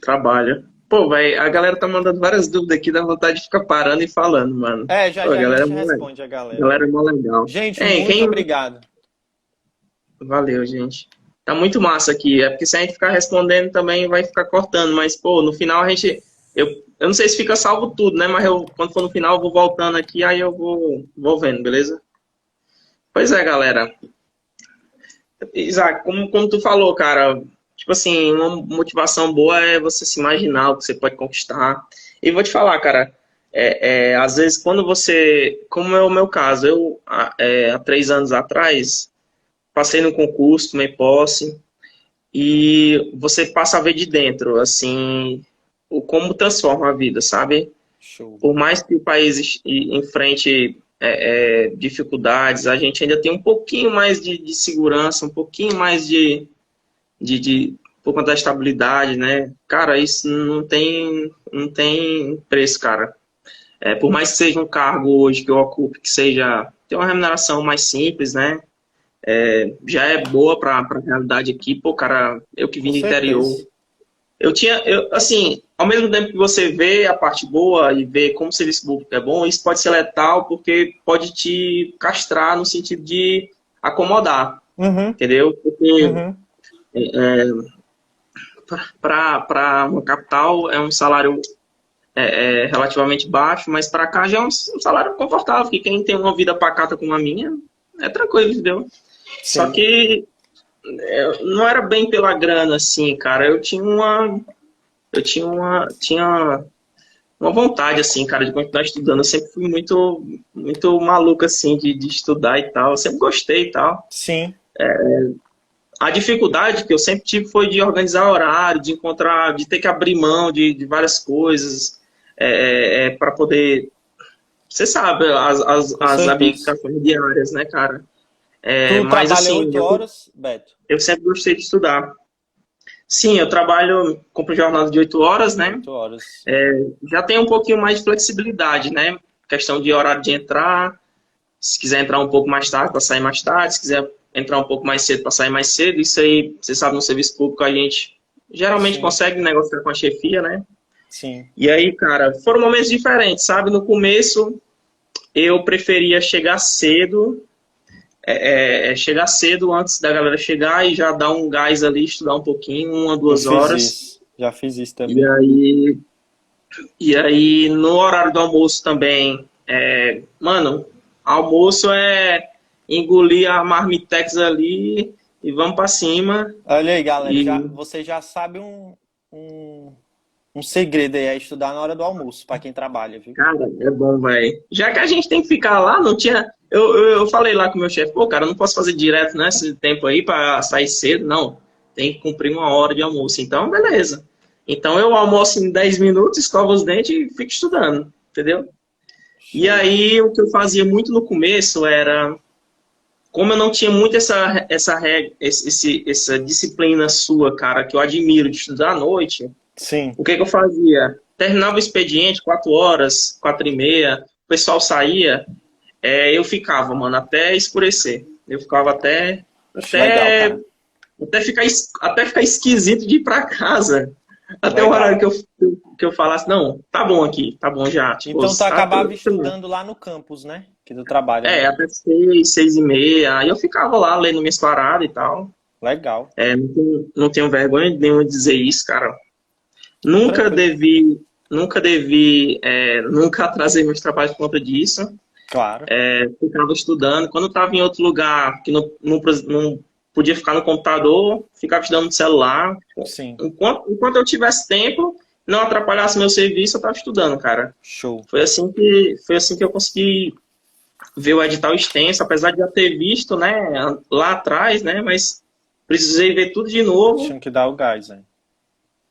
C: Trabalha. Pô, velho, a galera tá mandando várias dúvidas aqui, dá vontade de ficar parando e falando, mano.
A: Já
C: Pô, a
A: já a
C: galera é
A: gente
C: mó legal.
A: responde a
C: A
A: galera.
C: galera é mó legal.
A: Gente,
C: Hein,
A: muito obrigado.
C: Valeu, gente. Tá muito massa aqui. É porque se a gente ficar respondendo também vai ficar cortando, mas, pô, no final a gente. Eu não sei se fica salvo tudo, né? Mas quando for no final, eu vou voltando aqui, aí eu vou vendo, beleza? Pois é, galera. Isaac, como tu falou, cara, tipo assim, uma motivação boa é você se imaginar o que você pode conquistar. E vou te falar, cara, às vezes quando você, como é o meu caso, há 3 anos atrás, passei no concurso, tomei posse, e você passa a ver de dentro, assim, o como transforma a vida, sabe?
A: Show.
C: Por mais que o país enfrente dificuldades, a gente ainda tem um pouquinho mais de segurança, um pouquinho mais por conta da estabilidade, né? Cara, isso não tem preço, cara. Por mais que seja um cargo hoje que eu ocupe, que tem uma remuneração mais simples, né? Já é boa para a realidade aqui. Pô, cara, eu que vim
A: Com
C: do interior,
A: certeza.
C: assim, ao mesmo tempo que você vê a parte boa e vê como o serviço público é bom, isso pode ser letal porque pode te castrar no sentido de acomodar,
A: Uhum,
C: entendeu? Porque
A: uhum.
C: para uma capital é um salário relativamente baixo, mas para cá já é um salário confortável, que quem tem uma vida pacata como a minha é tranquilo, entendeu? Só
A: Sim.
C: que não era bem pela grana, assim, cara. Eu tinha uma vontade, assim, cara, de continuar estudando. Eu sempre fui muito, muito maluco, assim, de estudar e tal. Eu sempre gostei e tal.
A: Sim.
C: A dificuldade que eu sempre tive foi de organizar horário, de encontrar, de ter que abrir mão de várias coisas para poder. Você sabe,
A: Com
C: as
A: certeza.
C: abdicações diárias, né, cara?
A: Tu
C: Mas,
A: trabalha
C: assim,
A: 8 horas, Beto?
C: eu sempre gostei de estudar. Sim, eu trabalho, compro jornada de 8 horas, né?
A: 8 horas.
C: Já tem um pouquinho mais de flexibilidade, né? Questão de horário de entrar, se quiser entrar um pouco mais tarde para sair mais tarde, se quiser entrar um pouco mais cedo para sair mais cedo, isso aí, você sabe, no serviço público a gente geralmente
A: Sim,
C: consegue negociar com a chefia, né?
A: sim.
C: E aí, cara, foram momentos diferentes, sabe? No começo, eu preferia chegar cedo antes da galera chegar e já dar um gás ali, estudar um pouquinho, uma,
A: Eu
C: duas
A: fiz
C: horas.
A: isso. Já fiz isso
C: E
A: também.
C: aí, no horário do almoço também, mano, almoço é engolir a marmitex ali e vamos pra cima.
A: Olha aí, galera.
C: E,
A: Você já sabe um, um segredo aí, é estudar na hora do almoço, para quem trabalha, viu?
C: cara, é bom, velho. Já que a gente tem que ficar lá, não tinha. Eu falei lá com o meu chefe, pô, cara, eu não posso fazer direto nesse tempo aí pra sair cedo, não. Tem que cumprir uma hora de almoço. Então, beleza. Então eu almoço em 10 minutos, escovo os dentes e fico estudando. entendeu? E aí, o que eu fazia muito no começo era, como eu não tinha muito essa disciplina sua, cara, que eu admiro de estudar à noite,
A: Sim,
C: o que eu fazia? Terminava o expediente, 4 horas, 4h30, o pessoal saía, eu ficava, mano, até escurecer. Eu ficava
A: legal, cara.
C: até ficar esquisito de ir pra casa. Até o horário
A: Legal.
C: que eu falasse, não, tá bom aqui, tá bom já. Tipo,
A: Então tu
C: até,
A: acabava estudando lá no campus, né? Que tu trabalha, né?
C: até 6h30. Aí eu ficava lá lendo minhas paradas e tal.
A: Legal.
C: Não tenho vergonha nenhuma de dizer isso, cara. Nunca
A: Tranquilo.
C: devi, nunca atrasei meus trabalhos por conta disso.
A: Claro.
C: Ficava estudando. Quando eu estava em outro lugar que não podia ficar no computador, ficava estudando no celular.
A: Sim.
C: Enquanto eu tivesse tempo, não atrapalhasse meu serviço, eu estava estudando, cara.
A: Show.
C: Foi assim que eu consegui ver o edital extenso, apesar de já ter visto, né, lá atrás, né, mas precisei ver tudo de novo.
A: Tinha que dar o gás, hein?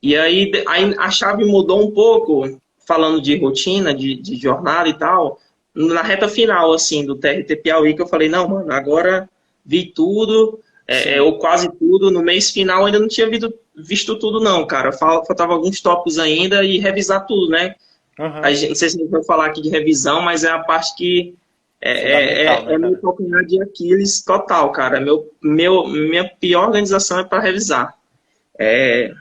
C: E aí a chave mudou um pouco, falando de rotina, de jornada e tal, na reta final, assim, do TRT Piauí, que eu falei, não, mano, agora vi tudo,
A: Sim.
C: ou quase tudo, no mês final eu ainda não tinha visto tudo não, cara, faltava alguns tópicos ainda e revisar tudo, né?
A: Aham.
C: Não sei se a gente vai falar aqui de revisão, mas é a parte que
A: Fundamental, né,
C: meu
A: cara?
C: calcanhar de Aquiles total, cara. Minha pior organização é para revisar. É,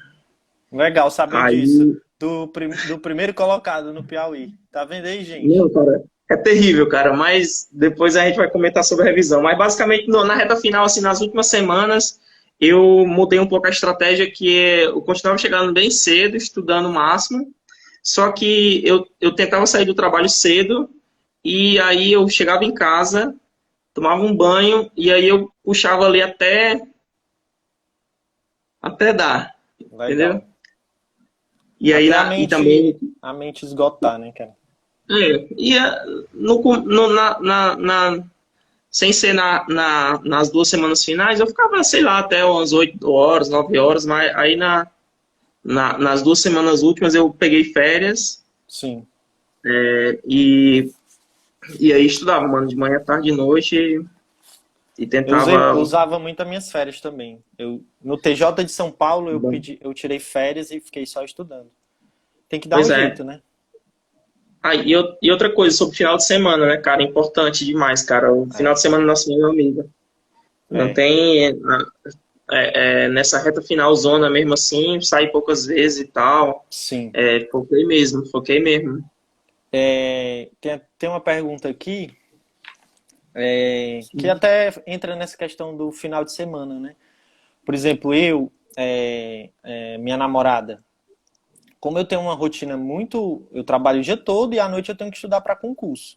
A: Legal saber disso.
C: aí,
A: Do primeiro colocado no Piauí. Tá vendo aí, gente?
C: não, cara, é terrível, cara. Mas depois a gente vai comentar sobre a revisão. Mas basicamente na reta final, assim, nas últimas semanas, eu mudei um pouco a estratégia, eu continuava chegando bem cedo, estudando o máximo. Só que eu tentava sair do trabalho cedo e aí eu chegava em casa, tomava um banho e aí eu puxava ali até dar, entendeu?
A: Legal.
C: E aí
A: Até
C: e também
A: a mente esgotar, né, cara?
C: ia sem ser nas 2 semanas finais, eu ficava, sei lá, até umas 8 horas, 9 horas, mas aí nas 2 semanas últimas eu peguei férias
A: Sim.
C: e, e aí estudava, mano, de manhã, tarde e noite e
A: Eu
C: tentava.
A: usava muito as minhas férias também. No TJ de São Paulo, eu tirei férias e fiquei só estudando. Tem que dar
C: Pois
A: um
C: é.
A: jeito, né?
C: E outra coisa sobre o final de semana, né, cara? Importante demais, cara. O final
A: É,
C: de semana nosso meu amigo. Não
A: é.
C: tem. Nessa reta final zona mesmo assim, sair poucas vezes e tal.
A: Sim.
C: Foquei mesmo.
A: Tem uma pergunta aqui, que até entra nessa questão do final de semana, né? Por exemplo, minha namorada, como eu tenho uma rotina muito. Eu trabalho o dia todo e à noite eu tenho que estudar para concurso.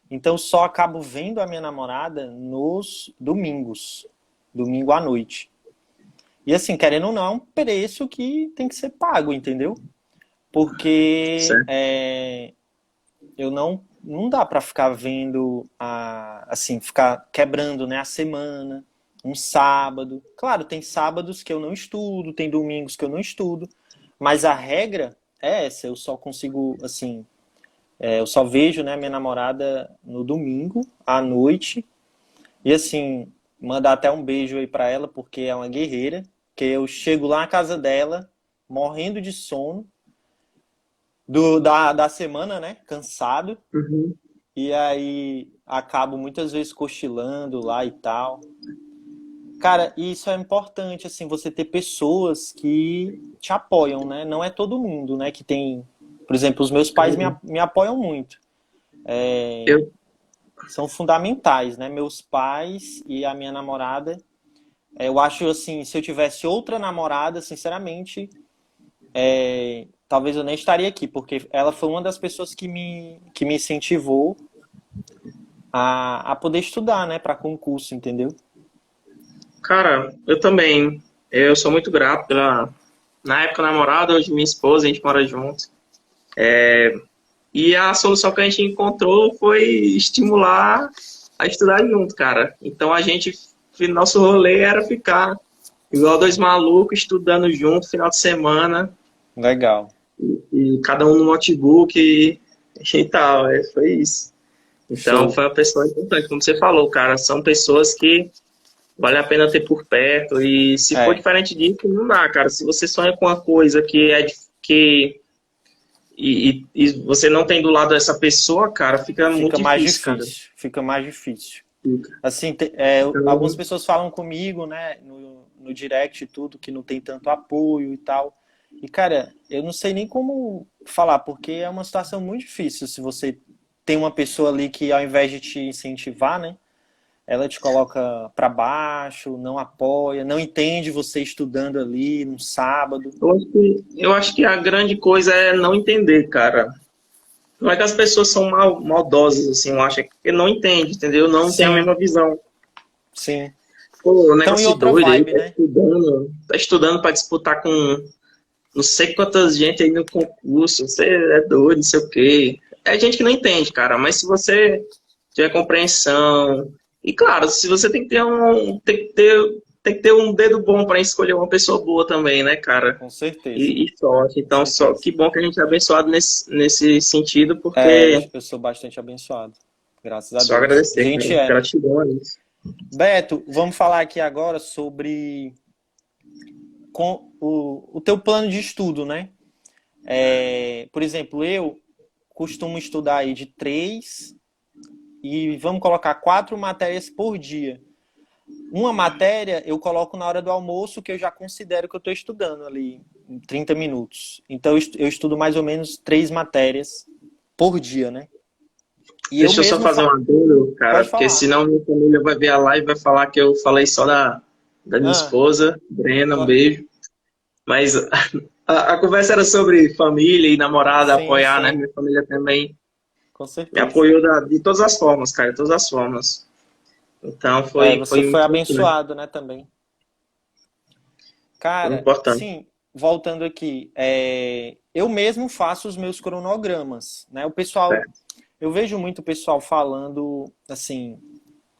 A: Então eu só acabo vendo a minha namorada nos domingos, domingo à noite. E assim, querendo ou não, é um preço que tem que ser pago, entendeu? Porque
C: Certo?
A: eu não dá para ficar vendo assim, ficar quebrando, né, a semana, um sábado. Claro, tem sábados que eu não estudo, tem domingos que eu não estudo, mas a regra é essa, eu só consigo, assim, eu só vejo, né, minha namorada no domingo à noite. E assim, mandar até um beijo aí pra ela, porque é uma guerreira, que eu chego lá na casa dela, morrendo de sono da semana, né, cansado.
C: Uhum.
A: E aí acabo muitas vezes cochilando lá e tal. Cara, e isso é importante, assim, você ter pessoas que te apoiam, né? Não é todo mundo, né, que tem... Por exemplo, os meus pais me apoiam muito.
C: Eu,
A: São fundamentais, né? Meus pais e a minha namorada. Eu acho, assim, se eu tivesse outra namorada, sinceramente, talvez eu nem estaria aqui, porque ela foi uma das pessoas que me incentivou a poder estudar, né, para concurso, entendeu?
C: cara, eu também. Eu sou muito grato na época namorada, hoje minha esposa, a gente mora junto. E a solução que a gente encontrou foi estimular a estudar junto, cara. Então nosso rolê era ficar igual dois malucos, estudando junto, final de semana,
A: Legal.
C: e cada um no notebook. e tal, foi isso. Então,
A: Show.
C: foi uma pessoa importante, como você falou, cara, são pessoas que vale a pena ter por perto, e se for
A: É,
C: diferente disso, não dá, cara. Se você sonha com uma coisa que e você não tem do lado essa pessoa, cara, fica muito
A: fica mais
C: difícil, cara.
A: difícil, fica mais difícil.
C: Fica.
A: Assim,
C: Então,
A: algumas pessoas falam comigo, né, no direct e tudo, que não tem tanto apoio e tal. E, cara, eu não sei nem como falar, porque é uma situação muito difícil se você tem uma pessoa ali que, ao invés de te incentivar, né, ela te coloca pra baixo, não apoia, não entende você estudando ali num sábado.
C: eu acho que a grande coisa é não entender, cara. Não é que as pessoas são maldosas, assim, eu acho, é que não entende, entendeu? Não tem a
A: Sim,
C: mesma visão.
A: sim.
C: Pô, um
A: Então, em
C: negócio
A: outra
C: doido aí,
A: vibe, né?
C: tá estudando para disputar com não sei quantas gente aí no concurso, você é doido, não sei o quê. É gente que não entende, cara, mas se você tiver compreensão, e claro, se você tem que ter um dedo bom para escolher uma pessoa boa também, né, cara?
A: Com certeza,
C: E sorte.
A: com
C: Então, só
A: certeza.
C: que bom que a gente é abençoado nesse sentido, porque
A: Eu sou bastante abençoado, graças a
C: só
A: Deus. A
C: agradecer,
A: gente
C: cara.
A: é, né?
C: Gratidão a isso.
A: Beto, vamos falar aqui agora sobre o teu plano de estudo, né? Por exemplo, eu costumo estudar aí de 3 e vamos colocar 4 matérias por dia. Uma matéria eu coloco na hora do almoço, que eu já considero que eu estou estudando ali em 30 minutos. Então eu estudo mais ou menos 3 matérias por dia, né? E eu
C: Deixa eu só
A: mesmo
C: fazer um adendo, cara,
A: Pode
C: porque
A: falar.
C: senão minha família vai ver a live e vai falar que eu falei só da minha
A: Ah,
C: esposa, Brena, um
A: co-
C: beijo. Mas a conversa era sobre família e namorada,
A: sim,
C: apoiar, né?
A: sim,
C: Minha família também
A: com
C: me
A: certeza.
C: apoiou de todas as formas, cara, de todas as formas. Então
A: Você
C: foi
A: foi
C: muito importante.
A: abençoado, né, também.
C: Foi
A: Cara,
C: importante.
A: sim, voltando aqui, eu mesmo faço os meus cronogramas, né?
C: Certo,
A: Eu vejo muito o pessoal falando assim,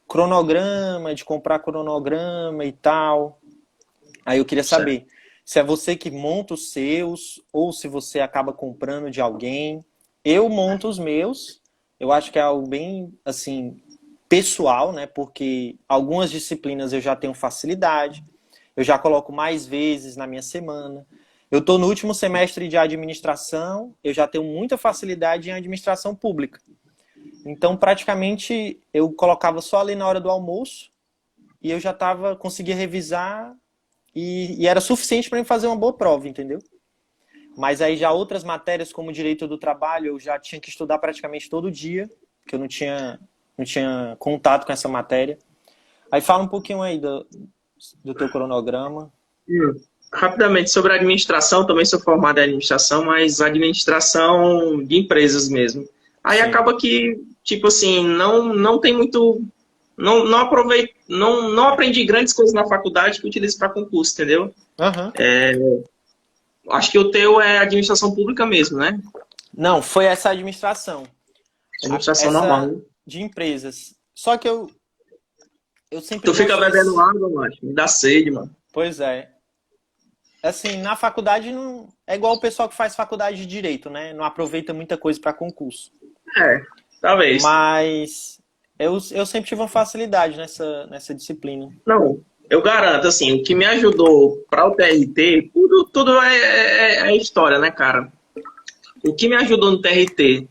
A: cronograma, de comprar cronograma e tal. Aí eu queria
C: certo.
A: saber se é você que monta os seus ou se você acaba comprando de alguém. Eu monto os meus. Eu acho que é algo bem assim pessoal, né? Porque algumas disciplinas eu já tenho facilidade. Eu já coloco mais vezes na minha semana. Eu estou no último semestre de administração, eu já tenho muita facilidade em administração pública. Então, praticamente, eu colocava só ali na hora do almoço e eu já conseguia revisar e era suficiente para mim fazer uma boa prova, entendeu? Mas aí já outras matérias, como direito do trabalho, eu já tinha que estudar praticamente todo dia, que eu não tinha contato com essa matéria. Aí fala um pouquinho aí do teu cronograma.
C: Hum. Rapidamente, sobre a administração, também sou formado em administração, mas administração de empresas mesmo. Aí
A: Sim.
C: acaba que, tipo assim, não tem muito. Não aproveito, não aprendi grandes coisas na faculdade que eu utilizo para concurso, entendeu?
A: Aham.
C: Acho que o teu é administração pública mesmo, né?
A: Não, foi essa administração.
C: Administração normal,
A: Essa
C: né?
A: de empresas. Só que eu sempre
C: Tu
A: não
C: fica bebendo
A: fiz.
C: água, macho. Me dá sede, mano.
A: Pois é. Assim, na faculdade não. É igual o pessoal que faz faculdade de direito, né? Não aproveita muita coisa para concurso.
C: É, talvez.
A: Mas eu sempre tive uma facilidade nessa disciplina.
C: Não, eu garanto, assim, o que me ajudou para o TRT, tudo é história, né, cara? O que me ajudou no TRT,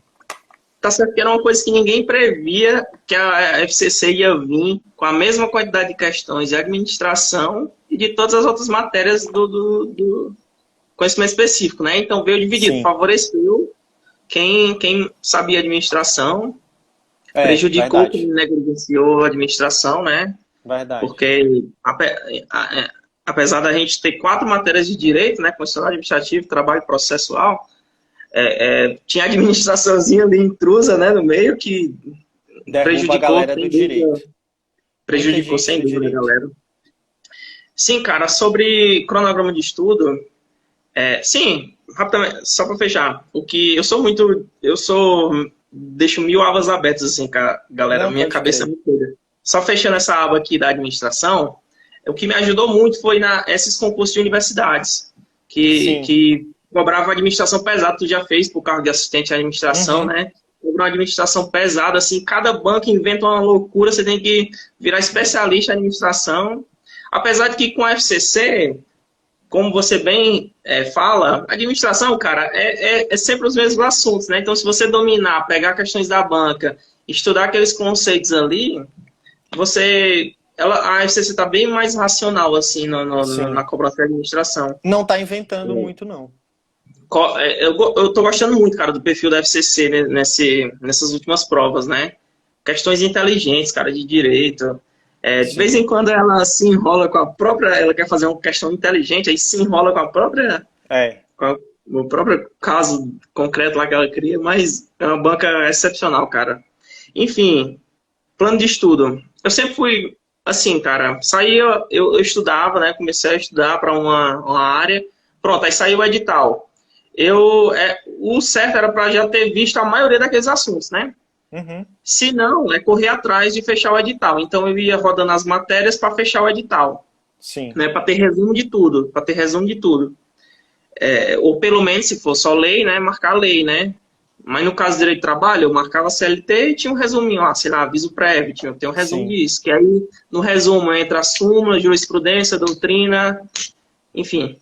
C: tá certo que era uma coisa que ninguém previa que a FCC ia vir com a mesma quantidade de questões de administração e de todas as outras matérias do conhecimento específico, né? Então veio dividido,
A: Sim,
C: favoreceu quem sabia administração, prejudicou quem
A: verdade.
C: negligenciou a administração, né?
A: Verdade.
C: Porque apesar da gente ter 4 matérias de direito, né? Constitucional, administrativo, trabalho processual, tinha administraçãozinha ali intrusa, né, no meio que
A: Derruba a
C: prejudicou
A: galera do
C: sem dúvida,
A: direito. Muita
C: prejudicou
A: gente
C: sem
A: do
C: dúvida,
A: direito.
C: galera. Sim, cara, sobre cronograma de estudo, sim, rapidamente, só para fechar, deixo mil abas abertas assim, cara, galera,
A: Não,
C: minha
A: pode
C: cabeça é
A: crer.
C: muito doida. Só fechando essa aba aqui da administração, o que me ajudou muito foi esses concursos de universidades,
A: Sim,
C: que cobrava administração pesada, tu já fez por cargo de assistente de administração,
A: Uhum.
C: né? Cobra uma administração pesada, assim, cada banco inventa uma loucura, você tem que virar especialista em administração. Apesar de que com a FCC, como você bem fala, administração, cara, é sempre os mesmos assuntos, né? Então, se você dominar, pegar questões da banca, estudar aqueles conceitos ali, a FCC está bem mais racional, assim,
A: Sim.
C: na cobrança da administração.
A: Não tá inventando muito, não.
C: Eu tô gostando muito, cara, do perfil da FCC, né, nessas últimas provas, né? Questões inteligentes, cara, de direito. De vez
A: Sim.
C: em quando ela se enrola com a própria... Ela quer fazer uma questão inteligente, aí se enrola com a própria...
A: É.
C: Com o próprio caso concreto lá que ela cria, mas é uma banca excepcional, cara. Enfim, plano de estudo. Eu sempre fui assim, cara. Saía, eu estudava, né? Comecei a estudar para uma área. Pronto, aí saiu o edital. O certo era para já ter visto a maioria daqueles assuntos, né?
A: Uhum.
C: Se não, é correr atrás de fechar o edital. Então eu ia rodando as matérias para fechar o edital,
A: Sim.
C: né? Para ter resumo de tudo, ou pelo menos, se for só lei, né? Marcar a lei, né? Mas no caso do direito de trabalho, eu marcava CLT e tinha um resuminho lá, sei lá, aviso prévio, tem um resumo
A: Sim.
C: disso, que aí no resumo entra a súmula, jurisprudência, doutrina, enfim.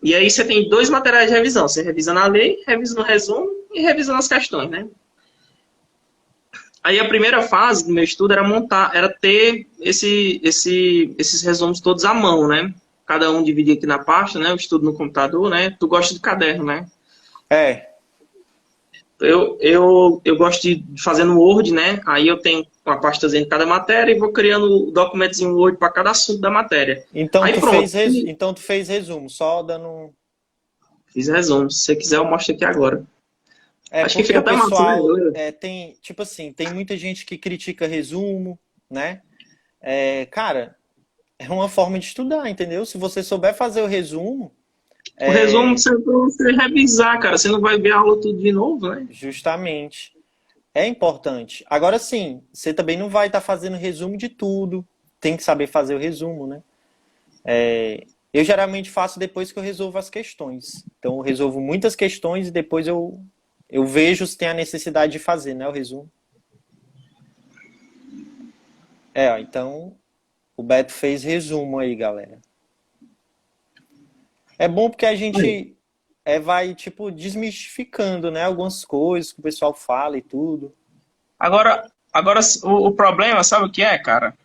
C: E aí você tem 2 materiais de revisão, você revisa na lei, revisa no resumo e revisa nas questões, né? Aí a primeira fase do meu estudo era ter esses resumos todos à mão, né? Cada um dividir aqui na pasta, né? Eu estudo no computador, né? Tu gosta de caderno, né?
A: É.
C: Eu gosto de fazer no Word, né? Aí eu tenho uma pastazinha de cada matéria e vou criando documentozinho Word para cada assunto da matéria.
A: Então
C: Aí
A: tu
C: pronto,
A: fez, então tu fez resumo, só dando.
C: fiz resumo. Se você quiser, eu mostro aqui agora.
A: É
C: Acho que
A: porque
C: fica
A: o
C: até massa, né?
A: pessoal tem, tipo assim, tem muita gente que critica resumo, né? Cara, é uma forma de estudar, entendeu? Se você souber fazer o resumo,
C: O resumo
A: é,
C: é para você revisar, cara. Você não vai ver a aula tudo de novo, né?
A: justamente, é importante. Agora sim, você também não vai estar fazendo resumo de tudo, tem que saber fazer o resumo, né? Eu geralmente faço depois que eu resolvo as questões. Então eu resolvo muitas questões e depois eu vejo se tem a necessidade de fazer, né, o resumo. Ó, então o Beto fez resumo aí, galera. É bom porque a gente vai, tipo, desmistificando, né, algumas coisas que o pessoal fala e tudo.
C: Agora o problema, sabe o que é, cara?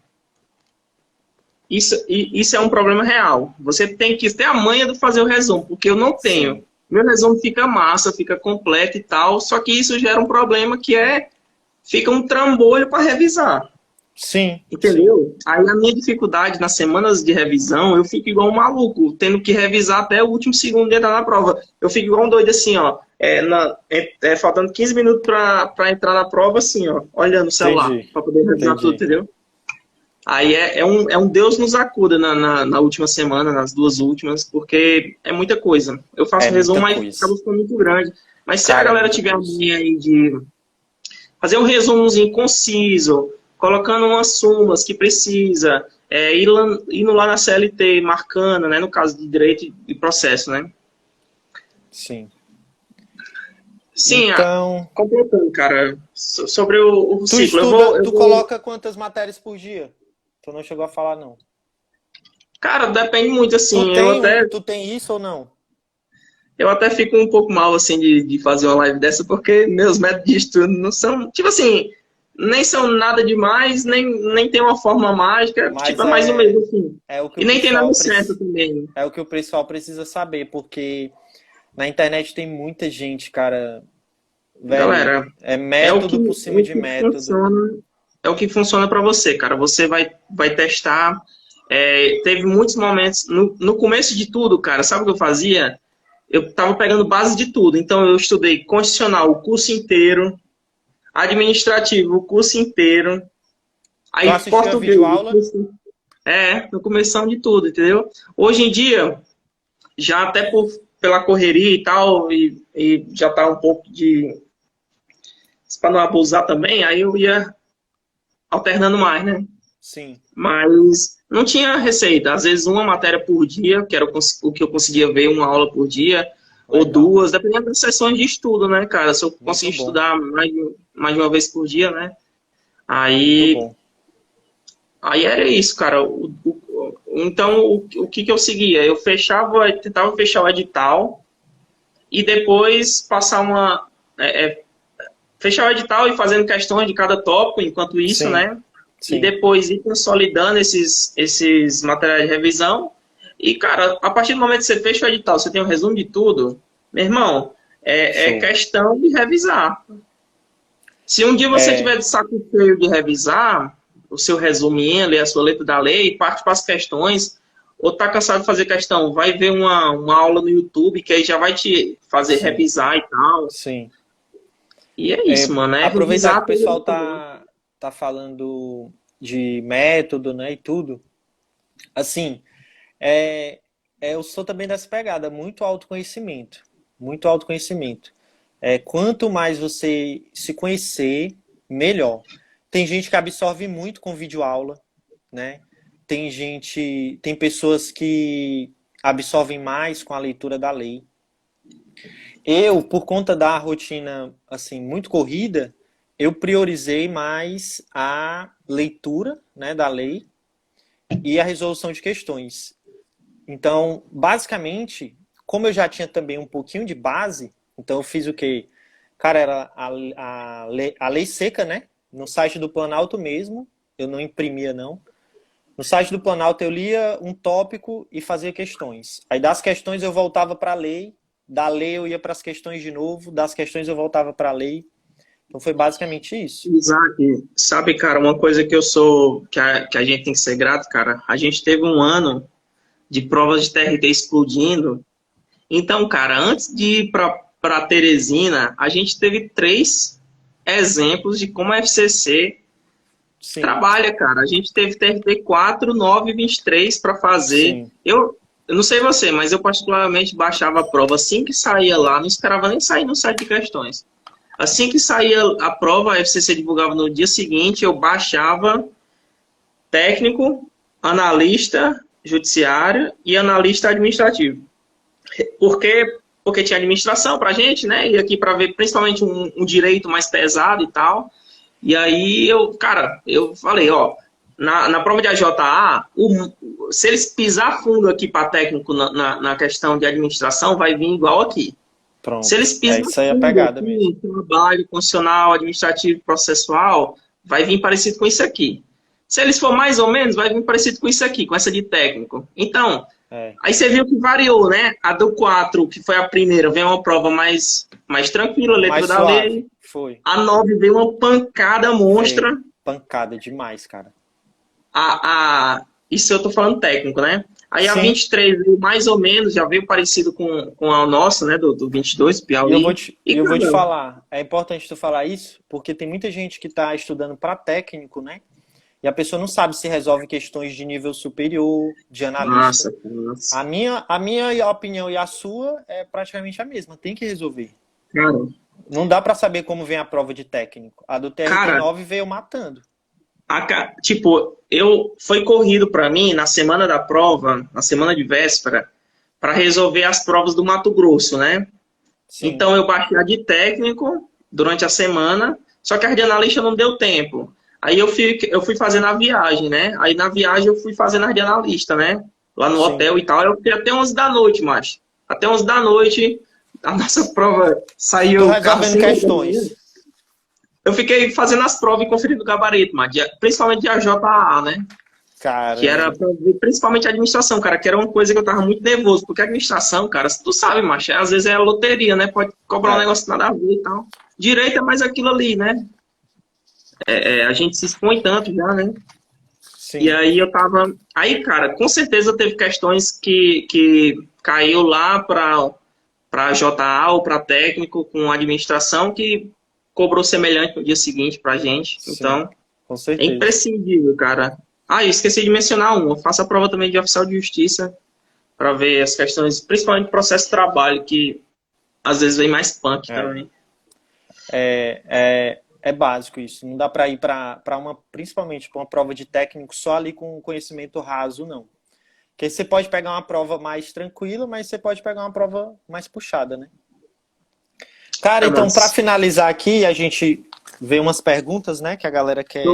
C: Isso é um problema real. Você tem que ter a manha de fazer o resumo, porque eu não tenho.
A: Sim,
C: Meu resumo fica massa, fica completo e tal, só que isso gera um problema fica um trambolho para revisar.
A: sim, sim,
C: Entendeu? Aí a minha dificuldade nas semanas de revisão, eu fico igual um maluco, tendo que revisar até o último segundo de entrar na prova. Eu fico igual um doido assim, ó, faltando 15 minutos para entrar na prova, assim, ó, olhando o celular,
A: entendi,
C: para poder revisar tudo,
A: entendi.
C: entendeu? Aí é um Deus nos acuda na última semana, nas 2 últimas, porque é muita coisa. Eu
A: É
C: faço resumo,
A: muita
C: mas
A: coisa.
C: acaba ficando muito grande. Mas se a
A: Cara, é
C: galera
A: muita
C: tiver a
A: coisa.
C: linha aí de fazer um resumozinho conciso, colocando umas súmulas que precisa, indo lá na CLT, marcando, né, no caso de direito e processo, né?
A: Sim.
C: Sim,
A: Então,
C: completando, cara, sobre o
A: tu
C: ciclo.
A: estuda,
C: Eu
A: tu
C: vou.
A: coloca quantas matérias por dia? Tu não chegou a falar, não.
C: Cara, depende muito,
A: Tu
C: assim,
A: tem, tu tem isso ou não?
C: eu até fico um pouco mal, assim, de fazer uma live dessa, porque meus métodos de estudo não são, tipo assim, nem são nada demais, nem tem uma forma mágica, tipo,
A: Mas
C: é mais ou menos, assim.
A: é o que
C: E
A: o
C: nem tem nada
A: pessoal
C: certo também.
A: é o que o pessoal precisa saber, porque na internet tem muita gente, cara, velho,
C: Galera,
A: é
C: é o que,
A: método por cima de método.
C: funciona para você, cara. Você vai testar. Teve muitos momentos. No começo de tudo, cara, sabe o que eu fazia? Eu tava pegando base de tudo. Então, eu estudei constitucional o curso inteiro, administrativo o curso inteiro,
A: Tu
C: aí
A: assistiu a
C: português,
A: videoaula?
C: no começo de tudo, entendeu? Hoje em dia, já até pela correria e tal, e já tá um pouco de. Para não abusar também, aí eu ia alternando mais, né?
A: Sim.
C: Mas não tinha receita. Às vezes uma matéria por dia, que era o que eu conseguia ver, uma aula por dia, ou
A: Legal.
C: duas, dependendo das sessões de estudo, né, cara? Se eu conseguir
A: Muito bom.
C: estudar mais de uma vez por dia, né?
A: Muito
C: Aí,
A: bom.
C: aí era isso, cara. Então, o que eu seguia? Eu tentava fechar o edital e depois passar fechar o edital e fazendo questões de cada tópico, enquanto isso,
A: Sim,
C: né? E
A: sim.
C: depois ir consolidando esses materiais de revisão. E, cara, a partir do momento que você fecha o edital, você tem um resumo de tudo, meu irmão, é
A: Show.
C: questão de revisar. Se um dia você
A: É,
C: tiver de saco cheio de revisar o seu resuminho, ler a sua letra da lei, parte para as questões, ou tá cansado de fazer questão, vai ver uma aula no YouTube que aí já vai te fazer
A: sim,
C: revisar e tal.
A: sim.
C: E é isso, mano, é
A: Aproveitar que o
C: revisar
A: pessoal
C: tudo.
A: tá falando de método, né, e tudo. Assim, é, eu sou também dessa pegada, muito autoconhecimento. Muito autoconhecimento. Quanto mais você se conhecer, melhor. Tem gente que absorve muito com videoaula, né? Tem pessoas que absorvem mais com a leitura da lei. Eu, por conta da rotina assim muito corrida, eu priorizei mais a leitura, né, da lei e a resolução de questões. Então, basicamente, como eu já tinha também um pouquinho de base, então eu fiz o quê? Cara, era a lei seca, né? No site do Planalto mesmo, eu não imprimia não. No site do Planalto eu lia um tópico e fazia questões. Aí das questões eu voltava para a lei, da lei eu ia para as questões de novo, das questões eu voltava para a lei. Então foi basicamente isso.
C: Isaac, sabe, cara, uma coisa que eu sou, que a gente tem que ser grato, cara, a gente teve um ano de provas de TRT explodindo. Então, cara, antes de ir para Teresina, a gente teve 3 exemplos de como a FCC
A: Sim,
C: trabalha, cara. A gente teve TRT 4, 9 e 23 para fazer.
A: sim,
C: Eu não sei você, mas eu particularmente baixava a prova assim que saía lá, não esperava nem sair no site de questões. Assim que saía a prova, a FCC divulgava no dia seguinte, eu baixava técnico, analista judiciário e analista administrativo. Por quê? Porque tinha administração pra gente, né? E aqui para ver principalmente um direito mais pesado e tal. E aí eu falei, ó, na prova de AJA, se eles pisar fundo aqui para técnico na questão de administração, vai vir igual aqui. Se
A: pronto.
C: eles pisam
A: Isso aí é a
C: fundo
A: pegada
C: aqui
A: mesmo.
C: em trabalho constitucional, administrativo, processual, vai vir parecido com isso aqui. Se eles for mais ou menos, vai vir parecido com isso aqui, com essa de técnico. Então,
A: É,
C: aí você viu que variou, né? A do 4, que foi a primeira, veio uma prova mais tranquila, letra
A: mais
C: da
A: suave,
C: lei.
A: foi.
C: A 9 veio uma pancada
A: Veio.
C: monstra.
A: Pancada demais, cara.
C: Isso eu tô falando técnico, né? Aí a
A: Sim,
C: 23 veio mais ou menos, já veio parecido com a nossa, né? Do 22,
A: e
C: Piauí. E,
A: eu vou te
C: cara,
A: falar, é importante tu falar isso, porque tem muita gente que está estudando para técnico, né? E a pessoa não sabe se resolve questões de nível superior, de analista.
C: nossa, nossa.
A: A minha opinião e a sua é praticamente a mesma, tem que resolver.
C: Cara,
A: Não dá para saber como vem a prova de técnico. A do
C: cara,
A: TRT9 veio matando.
C: tipo, foi corrido para mim na semana da prova, na semana de véspera, para resolver as provas do Mato Grosso, né?
A: Sim,
C: Então eu baixei a de técnico durante a semana, só que a de analista não deu tempo. Aí eu fui fazendo a viagem, né? Aí na viagem eu fui fazendo a de analista, né? Lá no
A: sim.
C: hotel e tal. Eu fiquei até 11 da noite, mas até 11 da noite a nossa prova
A: Tu
C: saiu o carro
A: resolvendo
C: 5 da manhã.
A: questões.
C: Eu fiquei fazendo as provas e conferindo o gabarito, mas principalmente de AJA, né? Que era
A: Caramba.
C: pra ver principalmente a administração, cara, que era uma coisa que eu tava muito nervoso, porque a administração, cara, tu sabe, macho, às vezes é loteria, né? Pode cobrar um
A: É,
C: negócio nada a ver e tal. Direito é mais aquilo ali, né? A gente se expõe tanto já, né? E
A: sim,
C: aí eu tava. Aí, cara, com certeza teve questões que caiu lá para JA ou para técnico com administração que cobrou semelhante no dia seguinte pra gente.
A: sim,
C: Então,
A: com
C: é
A: certeza.
C: imprescindível, cara. Ah, eu esqueci de mencionar uma. Eu faço a prova também de oficial de justiça para ver as questões, principalmente processo de trabalho, que às vezes vem mais punk
A: É.
C: também.
A: É básico isso. Não dá para ir para uma, principalmente para uma prova de técnico só ali com conhecimento raso, não. Porque você pode pegar uma prova mais tranquila, mas você pode pegar uma prova mais puxada, né? Cara,
C: É,
A: então para
C: mas...
A: finalizar aqui, a gente vê umas perguntas, né, que a galera quer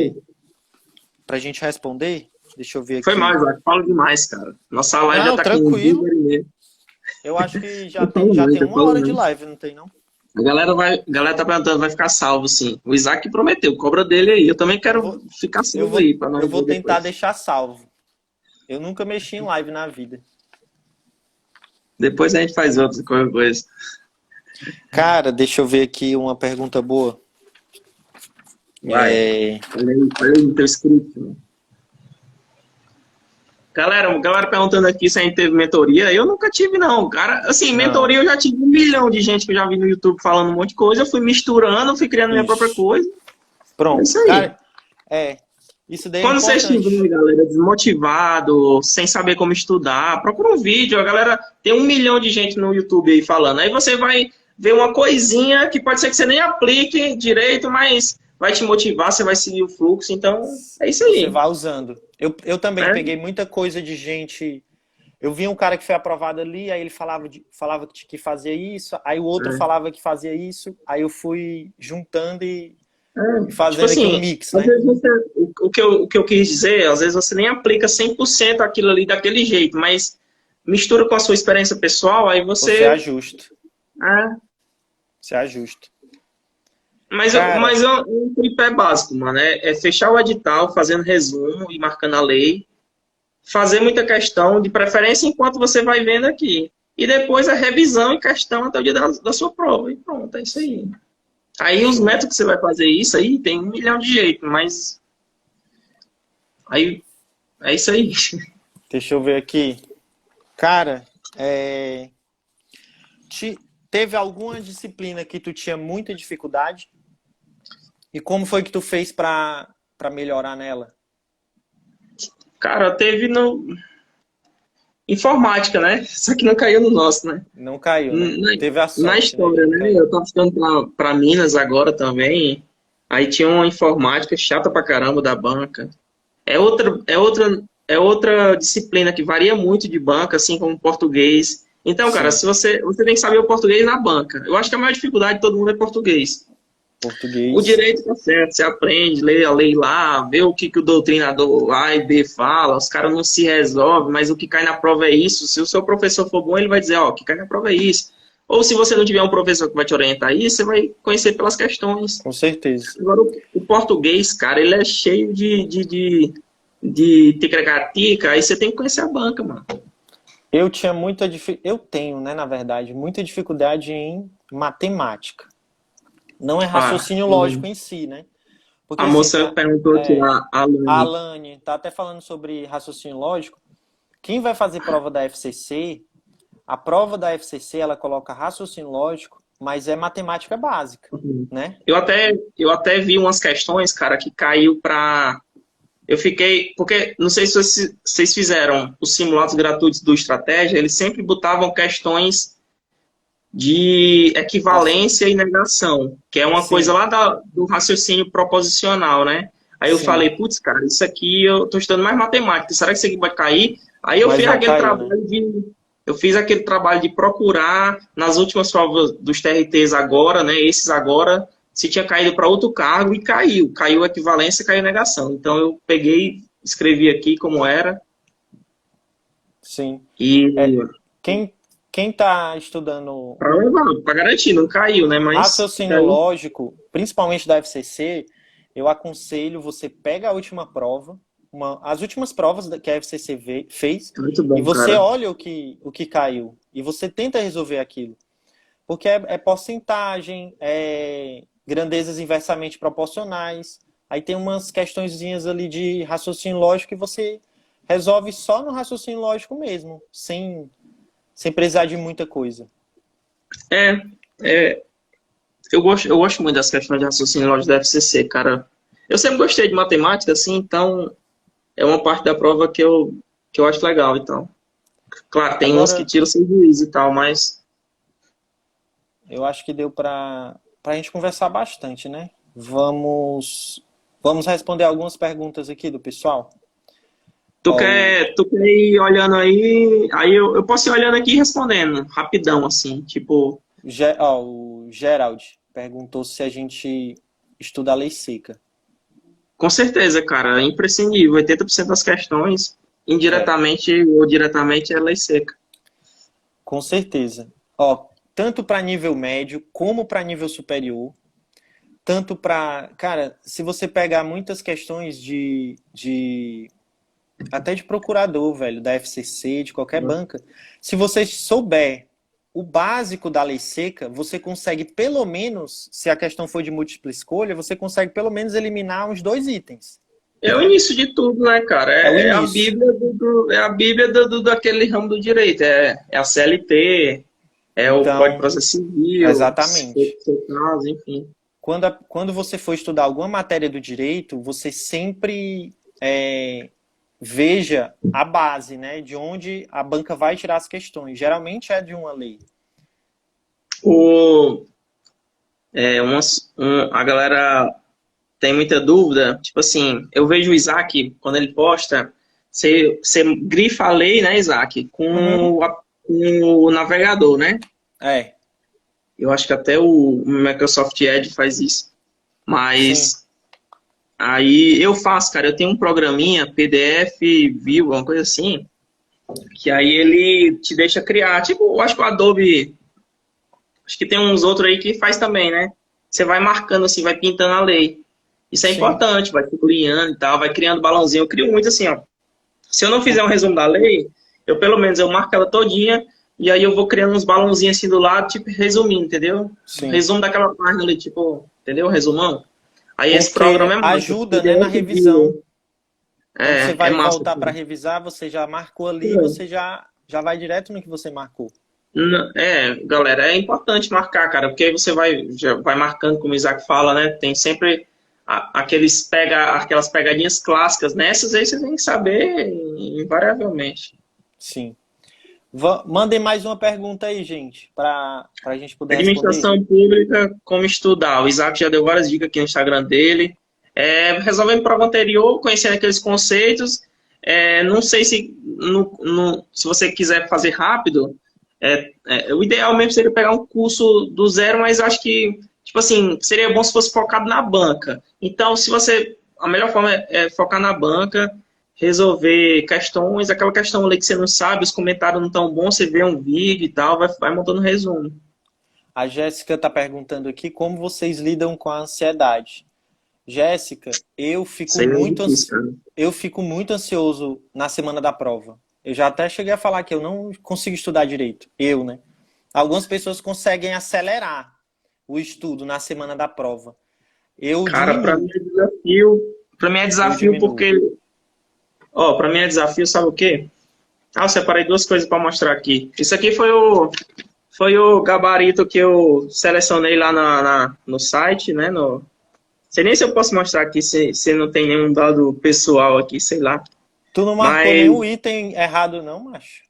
A: pra gente responder. Deixa eu ver
C: Foi
A: aqui.
C: mal, Isaac. Falo demais, cara. Nossa live já
A: Não,
C: tá com 2
A: tranquilo.
C: horas e meia.
A: Eu acho que já
C: Eu
A: tem,
C: falo
A: já
C: muito,
A: tem
C: eu
A: uma
C: falo
A: hora de
C: muito.
A: live, não tem, não?
C: A galera tá perguntando, vai ficar salvo, sim. O Isaac prometeu, cobra dele aí. Eu também
A: Eu
C: quero
A: vou,
C: ficar
A: eu
C: salvo
A: vou,
C: aí, pra
A: eu
C: nós
A: vou
C: ver
A: tentar
C: depois.
A: deixar salvo. Eu nunca mexi em live na vida.
C: Depois a gente faz outra qualquer coisa.
A: Cara, deixa eu ver aqui uma pergunta boa.
C: Vai. Olha aí no teu script, né? Galera perguntando aqui se a gente teve mentoria. Eu nunca tive, não. Cara, assim,
A: Não,
C: mentoria eu já tive 1 milhão de gente que eu já vi no YouTube falando um monte de coisa. Eu fui misturando, fui criando minha própria
A: isso.
C: coisa. É
A: Pronto.
C: isso aí.
A: Cara, isso daí é
C: Quando você estiver,
A: importante.
C: galera, desmotivado, sem saber como estudar, procura um vídeo. A galera tem 1 milhão de gente no YouTube aí falando. Aí você vai ver uma coisinha que pode ser que você nem aplique direito, mas vai te motivar, você vai seguir o fluxo. Então, é isso
A: Você
C: aí.
A: vai usando. Eu também
C: Né?
A: peguei muita coisa de gente. Eu vi um cara que foi aprovado ali, aí ele falava que fazia isso, aí o outro
C: É.
A: falava que fazia isso, aí eu fui juntando e
C: Tipo
A: fazendo aqui um
C: assim,
A: mix,
C: às
A: né?
C: vezes o que eu quis dizer, às vezes você nem aplica 100% aquilo ali daquele jeito, mas mistura com a sua experiência pessoal, aí
A: Você
C: você...
A: ajusta.
C: É,
A: Você ajusta.
C: mas
A: Cara,
C: é um tripé básico, mano. É fechar o edital, fazendo resumo e marcando a lei. Fazer muita questão, de preferência enquanto você vai vendo aqui. E depois a revisão e questão até o dia da sua prova. E pronto, é isso aí. Aí os
A: show.
C: métodos que você vai fazer isso aí, tem 1 milhão de jeitos, mas aí é isso aí.
A: Deixa eu ver aqui. Cara, teve alguma disciplina que tu tinha muita dificuldade? E como foi que tu fez pra melhorar nela?
C: Cara, teve no informática, né? Só que não caiu no nosso, né?
A: Não caiu, né?
C: Na,
A: Teve a
C: na
A: sorte, né, de
C: história,
A: não
C: né?
A: cair.
C: Eu tava ficando pra Minas agora também. Aí tinha uma informática chata pra caramba da banca. É outra disciplina que varia muito de banca, assim como português. Então, cara,
A: Sim,
C: se você tem que saber o português na banca. Eu acho que a maior dificuldade de todo mundo é português. O
A: português.
C: direito tá certo, você aprende, lê a lei lá, vê o que o doutrinador A e B fala, os caras não se resolvem, mas o que cai na prova é isso. Se o seu professor for bom, ele vai dizer, ó, o que cai na prova é isso. Ou se você não tiver um professor que vai te orientar isso, você vai conhecer pelas questões.
A: Com certeza.
C: Agora, o português, cara, ele é cheio de ticaracatica, aí você tem que conhecer a banca, mano.
A: Eu tenho, né, na verdade, muita dificuldade em matemática. Não é
C: Ah,
A: raciocínio lógico em si, né? Porque
C: a
A: assim,
C: moça perguntou aqui, a
A: a
C: Alane.
A: Alane tá até falando sobre raciocínio lógico. Quem vai fazer prova da FCC, a prova da FCC, ela coloca raciocínio lógico, mas é matemática básica, né?
C: Eu até vi umas questões, cara, que caiu pra... Eu fiquei... Porque, não sei se vocês fizeram os simulados gratuitos do Estratégia, eles sempre botavam questões de equivalência e negação, que é uma coisa
A: Sim,
C: lá do raciocínio proposicional, né? Aí eu
A: sim.
C: falei, putz, cara, isso aqui eu tô estudando mais matemática, será que isso aqui vai cair? Aí eu
A: Mas
C: fiz
A: não
C: aquele
A: caiu, né?
C: trabalho de procurar nas últimas provas dos TRTs agora, né? Esses agora, se tinha caído para outro cargo e caiu. Caiu equivalência, caiu negação. Então eu peguei, escrevi aqui como era
A: Sim. É,
C: e
A: quem tá estudando
C: para garantir, não caiu, né? Mas
A: raciocínio
C: caiu.
A: lógico, principalmente da FCC, eu aconselho você pega a última prova, as últimas provas que a FCC fez,
C: Muito
A: e
C: bom,
A: você
C: cara.
A: olha o que caiu, e você tenta resolver aquilo. Porque é porcentagem, grandezas inversamente proporcionais, aí tem umas questõezinhas ali de raciocínio lógico que você resolve só no raciocínio lógico mesmo, sem precisar de muita coisa.
C: É, é, eu gosto muito das questões de raciocínio lógico da FCC, cara. Eu sempre gostei de matemática, assim, então é uma parte da prova que eu acho legal, então. Claro, tem uns que
A: Agora,
C: tiram sem juízo e tal, mas
A: eu acho que deu pra gente conversar bastante, né? Vamos responder algumas perguntas aqui do pessoal.
C: Tu
A: Ó,
C: quer, tu quer ir olhando aí eu posso ir olhando aqui e respondendo, rapidão, assim, tipo,
A: o Gerald perguntou se a gente estuda a lei seca.
C: com certeza, cara, é imprescindível, 80% das questões,
A: É,
C: indiretamente ou diretamente, é lei seca.
A: com certeza. Ó, tanto para nível médio como para nível superior, tanto para, cara, se você pegar muitas questões de até de procurador, velho, da FCC, de qualquer banca, se você souber o básico da lei seca, você consegue pelo menos, se a questão for de múltipla escolha, você consegue pelo menos eliminar uns 2 itens.
C: É o início de tudo, né, cara?
A: É o
C: É a
A: início.
C: Bíblia é a Bíblia daquele ramo do direito. É a CLT, é o Código de
A: Então,
C: Processo Civil, se for
A: exatamente.
C: seu caso, enfim.
A: Quando você for estudar alguma matéria do direito, você sempre veja a base, né, de onde a banca vai tirar as questões. Geralmente é de uma lei.
C: O, a galera tem muita dúvida. Tipo assim, eu vejo o Isaac, quando ele posta, você grifa a lei, né, Isaac,
A: Uhum.
C: com o navegador, né?
A: É,
C: Eu acho que até o Microsoft Edge faz isso.
A: sim,
C: Mas aí eu faço, cara, eu tenho um programinha, PDF, View, uma coisa assim, que aí ele te deixa criar. Tipo, eu acho que o Adobe, acho que tem uns outros aí que faz também, né? Você vai marcando assim, vai pintando a lei. Isso é
A: sim.
C: importante, vai sublinhando e tal, vai criando balãozinho. Eu crio muito assim, ó. Se eu não fizer um resumo da lei, eu pelo menos eu marco ela todinha e aí eu vou criando uns balãozinhos assim do lado, tipo, resumindo, entendeu? Um
A: Sim.
C: resumo daquela página ali, tipo, entendeu? Resumão. Aí esse programa
A: Porque
C: é massa.
A: ajuda, né, na
C: PDF
A: revisão.
C: View.
A: Quando você
C: É
A: vai
C: massa.
A: voltar para revisar, você já marcou ali, você já vai direto no que você marcou.
C: Galera, é importante marcar, cara, porque aí você já vai marcando, como o Isaac fala, né? Tem sempre aquelas pegadinhas clássicas. Nessas aí você tem que saber invariavelmente.
A: Sim. Mandem mais uma pergunta aí, gente, para a gente poder responder.
C: Administração pública, como estudar? O Isaac já deu várias dicas aqui no Instagram dele. Resolvendo prova anterior, conhecendo aqueles conceitos. Não sei se você quiser fazer rápido, o ideal mesmo seria pegar um curso do zero, mas acho que, tipo assim, seria bom se fosse focado na banca. Então, a melhor forma é focar na banca, resolver questões, aquela questão ali que você não sabe, os comentários não estão bons, você vê um vídeo e tal, vai montando um resumo.
A: A Jéssica está perguntando aqui como vocês lidam com a ansiedade. Jéssica,
C: Isso aí é difícil, cara.
A: eu fico muito ansioso na semana da prova. Eu já até cheguei a falar que eu não consigo estudar direito. Eu, né? Algumas pessoas conseguem acelerar o estudo na semana da prova. Eu
C: Cara, para mim
A: diminuo.
C: é desafio. Para mim é
A: Eu
C: desafio
A: diminuo.
C: porque, ó, para mim é desafio, sabe o quê? Ah, eu separei duas coisas para mostrar aqui. Isso aqui foi o gabarito que eu selecionei lá no site, né? Sei nem se eu posso mostrar aqui se não tem nenhum dado pessoal aqui, sei lá.
A: Tu não marcou
C: Mas
A: nenhum item errado, não, macho?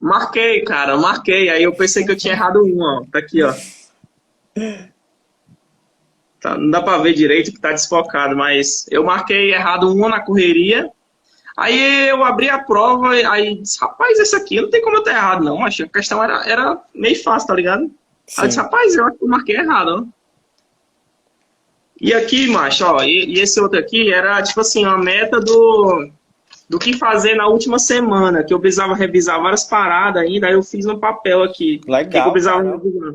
C: marquei, cara, marquei. Aí eu pensei que eu tinha errado um, ó. Tá aqui, ó. Tá, não dá para ver direito que tá desfocado, mas eu marquei errado um na correria. Aí eu abri a prova e aí disse, rapaz, esse aqui não tem como eu ter errado, não. Achei que a questão era meio fácil, tá ligado? Aí eu disse,
A: Sim.
C: rapaz, eu acho que eu marquei errado, ó. E aqui, macho, ó, e esse outro aqui era, tipo assim, uma meta do que fazer na última semana, que eu precisava revisar várias paradas ainda, aí eu fiz no papel aqui, o que eu
A: Legal,
C: precisava
A: cara.
C: revisar.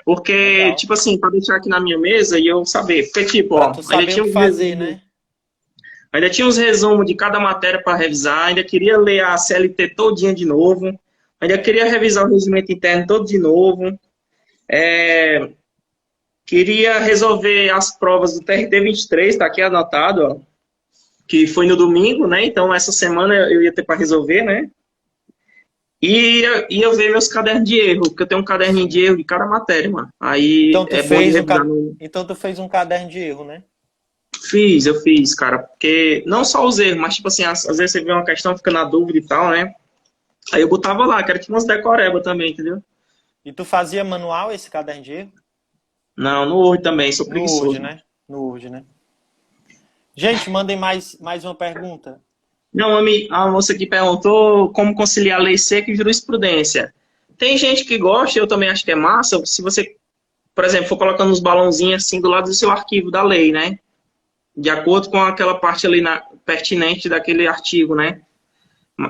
C: Porque,
A: Legal.
C: tipo assim, para deixar aqui na minha mesa e eu saber. Porque, tipo,
A: Pra
C: ó,
A: tu saber o que fazer, né?
C: ainda tinha os resumos de cada matéria para revisar, ainda queria ler a CLT todinha de novo, ainda queria revisar o regimento interno todo de novo, é, queria resolver as provas do TRT 23, tá aqui anotado, ó, que foi no domingo, né? Então, essa semana eu ia ter para resolver, né? E ia ver meus cadernos de erro, porque eu tenho um caderninho de
A: Sim.
C: erro de cada matéria, mano. Aí
A: Então tu
C: é bom de
A: fez
C: revisar no.
A: então tu fez um caderno de erro, né?
C: Eu fiz, cara, porque não só os erros, mas tipo assim, às vezes você vê uma questão, fica na dúvida e tal, né? Aí eu botava lá, que era tipo umas decoreba também, entendeu?
A: E tu fazia manual esse caderno de erro?
C: Não, no Word também, sou
A: No Word,
C: preguiçoso.
A: né? no Word, né? Gente, mandem mais uma pergunta.
C: Não, a moça que perguntou como conciliar lei seca e jurisprudência. Tem gente que gosta, eu também acho que é massa, se você, por exemplo, for colocando uns balãozinhos assim do lado do seu arquivo da lei, né? De acordo com aquela parte ali pertinente daquele artigo, né?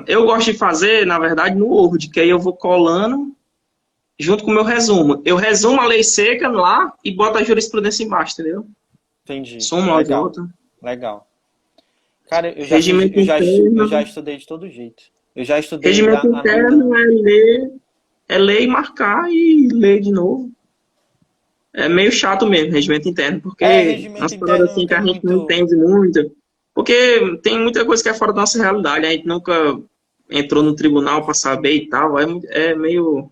C: Eu gosto de fazer, na verdade, no Word, que aí eu vou colando junto com o meu resumo. Eu resumo a lei seca lá e boto a jurisprudência embaixo, entendeu?
A: Entendi.
C: Soma uma de
A: Legal.
C: outra.
A: Legal. Cara,
C: Regimento
A: eu já
C: interno.
A: estudei de todo jeito. Eu já estudei
C: Regimento interno
A: anotando.
C: é ler e marcar e ler de novo. É meio chato mesmo, regimento interno, porque
A: Regimento
C: as
A: interno
C: palavras
A: não
C: assim que
A: tem
C: a gente não
A: muito.
C: entende muito. Porque tem muita coisa que é fora da nossa realidade, a gente nunca entrou no tribunal para saber e tal. É meio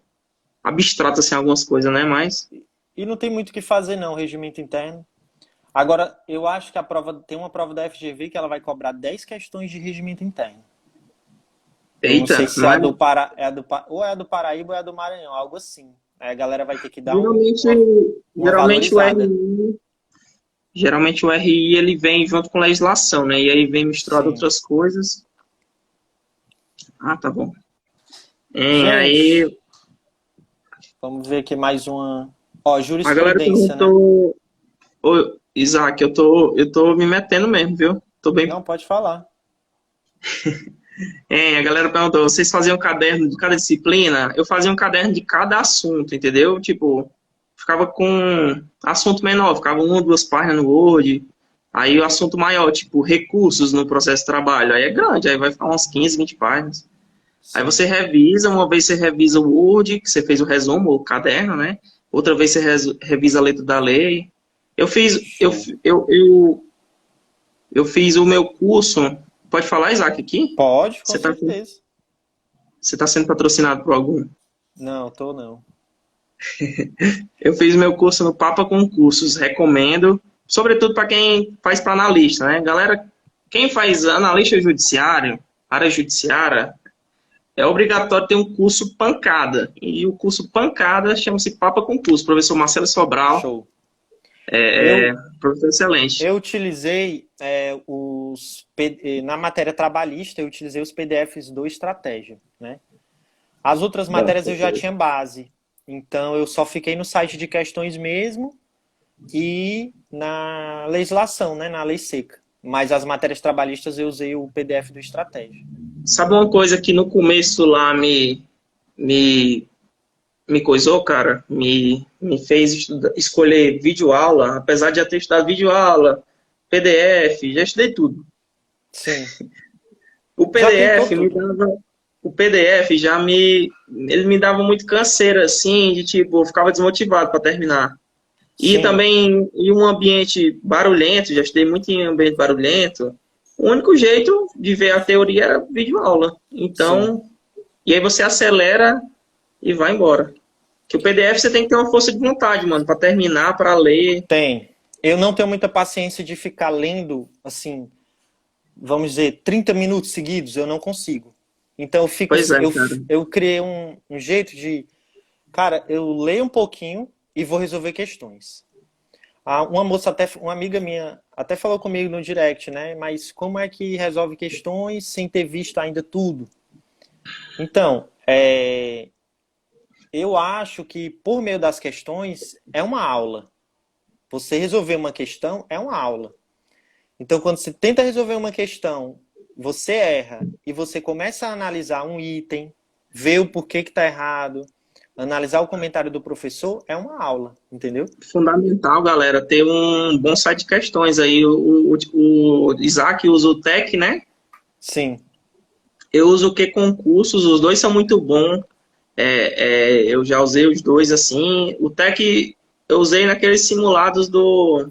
C: abstrato assim algumas coisas, né? Mas,
A: E não tem muito o que fazer, não, regimento interno. Agora, eu acho que a prova tem uma prova da FGV que ela vai cobrar 10 questões de regimento interno. Eu não sei
C: eita,
A: se é
C: não
A: a
C: é?
A: do Pará, ou é a do Paraíba ou é a do Maranhão, algo assim. Aí a galera vai ter que dar
C: Geralmente,
A: uma
C: geralmente o
A: valorizada.
C: RI, geralmente o RI ele vem junto com legislação, né? E aí vem misturado
A: Sim.
C: outras coisas. Ah, tá bom.
A: Gente,
C: Aí
A: vamos ver aqui mais uma. Ó,
C: a galera
A: jurisprudência, né?
C: perguntou, ô, Isaac, eu tô me metendo mesmo, viu? Tô bem.
A: Não, pode falar.
C: A galera perguntou, vocês faziam caderno de cada disciplina? Eu fazia um caderno de cada assunto, entendeu? Tipo, ficava com assunto menor, ficava uma ou duas páginas no Word. Aí o assunto maior, tipo, recursos no processo de trabalho. Aí é grande, aí vai ficar umas 15, 20 páginas. Aí
A: Sim.
C: você revisa, uma vez você revisa o Word, que você fez o resumo, o caderno, né? Outra vez você revisa a letra da lei. Eu fiz, eu,
A: Show.
C: eu fiz o meu curso. Pode falar, Isaac, aqui?
A: Pode, com
C: Você está
A: certeza.
C: você tá sendo patrocinado por algum?
A: Não, tô não.
C: Eu fiz meu curso no Papa Concursos, recomendo, sobretudo para quem faz para analista, né? Galera, quem faz analista judiciário, área judiciária, é obrigatório ter um curso pancada. E o curso pancada chama-se Papa Concurso. Professor Marcelo Sobral,
A: Show. Eu,
C: professor excelente.
A: eu utilizei na matéria trabalhista, eu utilizei os PDFs do Estratégia, né? As outras
C: Bom,
A: matérias eu já tinha base. Então eu só fiquei no site de questões mesmo e na legislação, né, na lei seca. Mas as matérias trabalhistas eu usei o PDF do Estratégia.
C: sabe uma coisa que no começo lá me, me coisou, cara? Me fez escolher videoaula, apesar de já ter estudado videoaula, PDF, já estudei tudo.
A: Sim.
C: O
A: Já tentou
C: PDF me
A: tudo.
C: dava, o PDF ele me dava muito canseira, assim, de tipo, eu ficava desmotivado para terminar. E
A: Sim.
C: também em um ambiente barulhento, já estudei muito em ambiente barulhento, o único jeito de ver a teoria era videoaula.
A: Sim.
C: Então, e aí você acelera e vai embora. Que o PDF você tem que ter uma força de vontade, mano, para terminar, para ler.
A: Tem. Eu não tenho muita paciência de ficar lendo, assim, vamos dizer, 30 minutos seguidos, eu não consigo. Então eu fico,
C: Pois é,
A: eu,
C: cara.
A: eu criei um jeito de, cara, eu leio um pouquinho e vou resolver questões. Uma moça, uma amiga minha, até falou comigo no direct, né? Mas como é que resolve questões sem ter visto ainda tudo? Então, eu acho que por meio das questões é uma aula. Você resolver uma questão é uma aula. Então, quando você tenta resolver uma questão, você erra e você começa a analisar um item, ver o porquê que está errado, analisar o comentário do professor, é uma aula, entendeu?
C: Fundamental, galera, ter um bom site de questões aí. O Isaac usa o TEC, né?
A: Sim,
C: Eu uso o que concursos, os dois são muito bons. Eu já usei os dois assim. O TEC eu usei naqueles simulados do.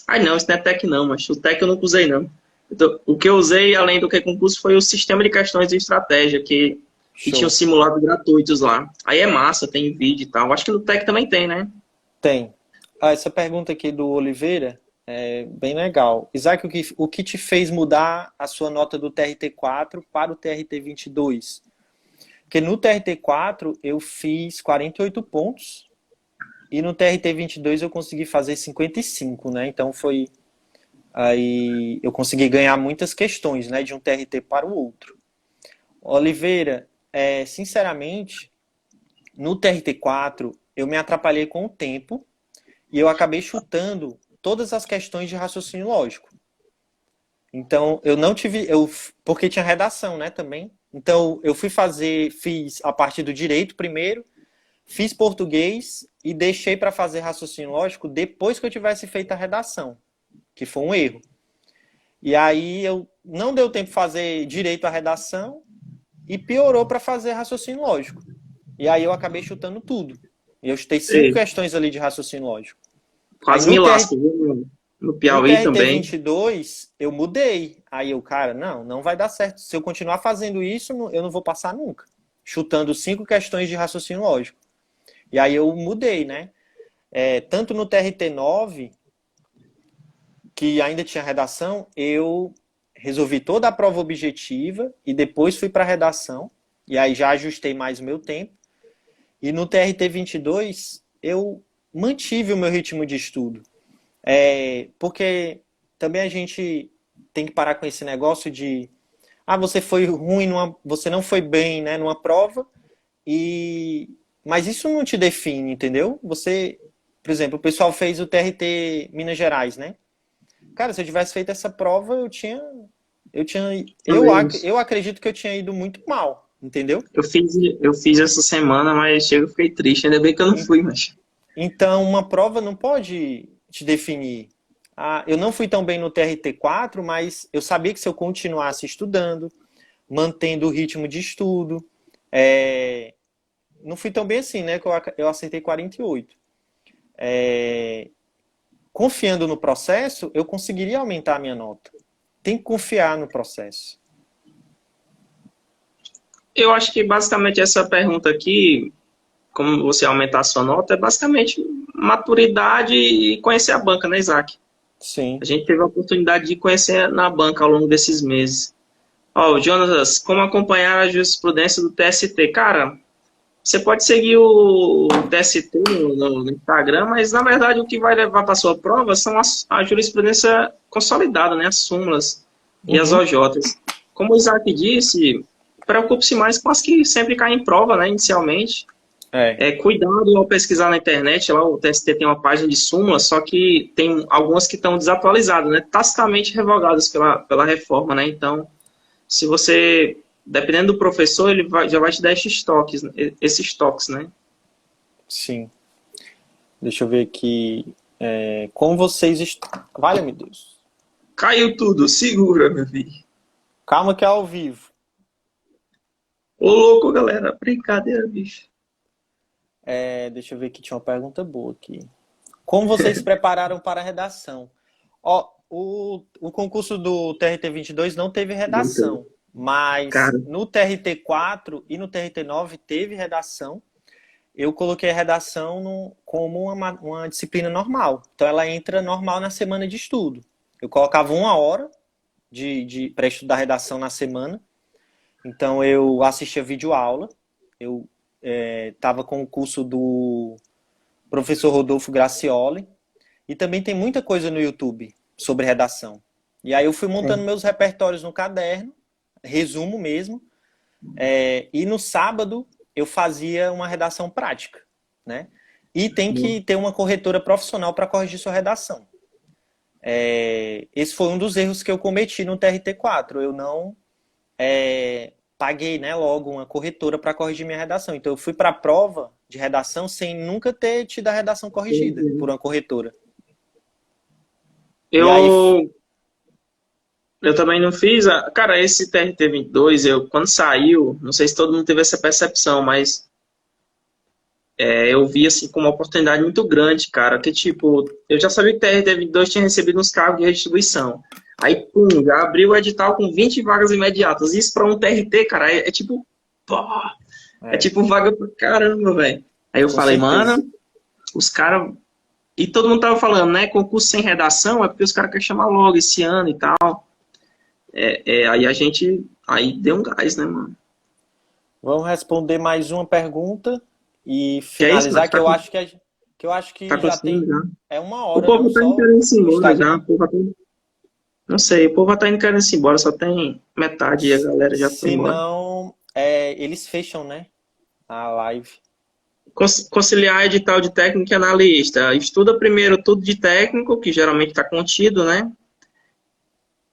C: Ai, não, isso não é TEC não, mas o TEC eu nunca usei não. Então, o que eu usei, além do que concurso, foi o sistema de questões de estratégia, que tinha os
A: show.
C: simulados gratuitos lá. Aí é massa, tem vídeo e tal. Acho que no TEC também tem, né?
A: Tem. Essa pergunta aqui do Oliveira é bem legal. Isaac, o que te fez mudar a sua nota do TRT4 para o TRT22? Porque no TRT4 eu fiz 48 pontos e no TRT-22 eu consegui fazer 55, né? Então foi... Aí eu consegui ganhar muitas questões, né? De um TRT para o outro. Oliveira, sinceramente, no TRT4 eu me atrapalhei com o tempo e eu acabei chutando todas as questões de raciocínio lógico. Então, eu não tive... porque tinha redação, né, também. Então, eu fiz a parte do direito primeiro, fiz português e deixei para fazer raciocínio lógico depois que eu tivesse feito a redação, que foi um erro. E aí, eu não deu tempo de fazer direito à redação e piorou para fazer raciocínio lógico. E aí, eu acabei chutando tudo. E eu chutei 5 questões ali de raciocínio lógico.
C: Quase me lasco, viu? No
A: No
C: Piauí também.
A: TRT-22, eu mudei. Aí eu, cara, não vai dar certo. Se eu continuar fazendo isso, eu não vou passar nunca. Chutando 5 questões de raciocínio lógico. E aí eu mudei, né? Tanto no TRT-9, que ainda tinha redação, eu resolvi toda a prova objetiva e depois fui para a redação. E aí já ajustei mais o meu tempo. E no TRT-22, eu mantive o meu ritmo de estudo. Porque também a gente tem que parar com esse negócio de você foi ruim você não foi bem, né, numa prova, mas isso não te define, entendeu? Você, por exemplo, o pessoal fez o TRT Minas Gerais, né? Cara, se eu tivesse feito essa prova, eu acredito que eu tinha ido muito mal, entendeu?
C: Eu fiz essa semana, mas eu fiquei triste. Ainda bem que eu não fui, mas...
A: Então, uma prova não pode te definir. Eu não fui tão bem no TRT4, mas eu sabia que se eu continuasse estudando, mantendo o ritmo de estudo, não fui tão bem assim, né? Que eu acertei 48. Confiando no processo, eu conseguiria aumentar a minha nota. Tem que confiar no processo.
C: Eu acho que basicamente essa pergunta aqui, como você aumentar a sua nota, é basicamente maturidade e conhecer a banca, né, Isaac?
A: Sim.
C: A gente teve a oportunidade de conhecer na banca ao longo desses meses. Jonas, como acompanhar a jurisprudência do TST? Cara, você pode seguir o TST no Instagram, mas na verdade o que vai levar para a sua prova são a jurisprudência consolidada, né, as súmulas e as OJs. Como o Isaac disse, preocupe-se mais com as que sempre caem em prova, né, inicialmente. Cuidado ao pesquisar na internet, lá o TST tem uma página de súmula, só que tem algumas que estão desatualizadas, né, tacitamente revogadas pela reforma, né, então, se você, dependendo do professor, ele já vai te dar esses toques, né.
A: Sim. Deixa eu ver aqui, como vocês... Vale, meu Deus.
C: Caiu tudo, segura, meu filho.
A: Calma que é ao vivo.
C: Ô, louco, galera, brincadeira, bicho.
A: Deixa eu ver aqui, tinha uma pergunta boa aqui. Como vocês se prepararam para a redação? O concurso do TRT-22 não teve redação, mas no TRT-4 e no TRT-9 teve redação. Eu coloquei a redação como uma disciplina normal. Então ela entra normal na semana de estudo. Eu colocava 1 hora para estudar redação na semana. Então eu assistia videoaula. Eu estava com o curso do professor Rodolfo Gracioli. E também tem muita coisa no YouTube sobre redação. E aí eu fui montando meus repertórios no caderno, resumo mesmo. E no sábado eu fazia uma redação prática, né? E tem que ter uma corretora profissional para corrigir sua redação. Esse foi um dos erros que eu cometi no TRT4. Eu não paguei, né, logo uma corretora para corrigir minha redação. Então eu fui para a prova de redação sem nunca ter tido a redação corrigida por uma corretora.
C: Eu também não fiz. Cara, esse TRT-22, quando saiu, não sei se todo mundo teve essa percepção, mas eu vi assim como uma oportunidade muito grande, cara. Que tipo, eu já sabia que o TRT-22 tinha recebido uns cargos de redistribuição. Aí, pum, já abriu o edital com 20 vagas imediatas. Isso para um TRT, cara, é tipo. Pô, é tipo vaga pra caramba, velho. Aí eu falei, mano, os caras. E todo mundo tava falando, né? Concurso sem redação é porque os caras querem chamar logo esse ano e tal. Aí a gente. Aí deu um gás, né, mano?
A: Vamos responder mais uma pergunta e finalizar, que eu acho que que eu acho que
C: Tá
A: já
C: conseguindo
A: tem.
C: já.
A: É uma
C: O
A: hora, não
C: povo tá indo
A: só
C: querendo ir
A: o
C: embora já.
A: Instagram.
C: O povo não sei, o povo tá indo querendo ir embora. Só tem metade e a galera já foi
A: Se
C: embora.
A: não, eles fecham, né? A live.
C: Conciliar edital de técnico e analista. Estuda primeiro tudo de técnico, que geralmente está contido, né?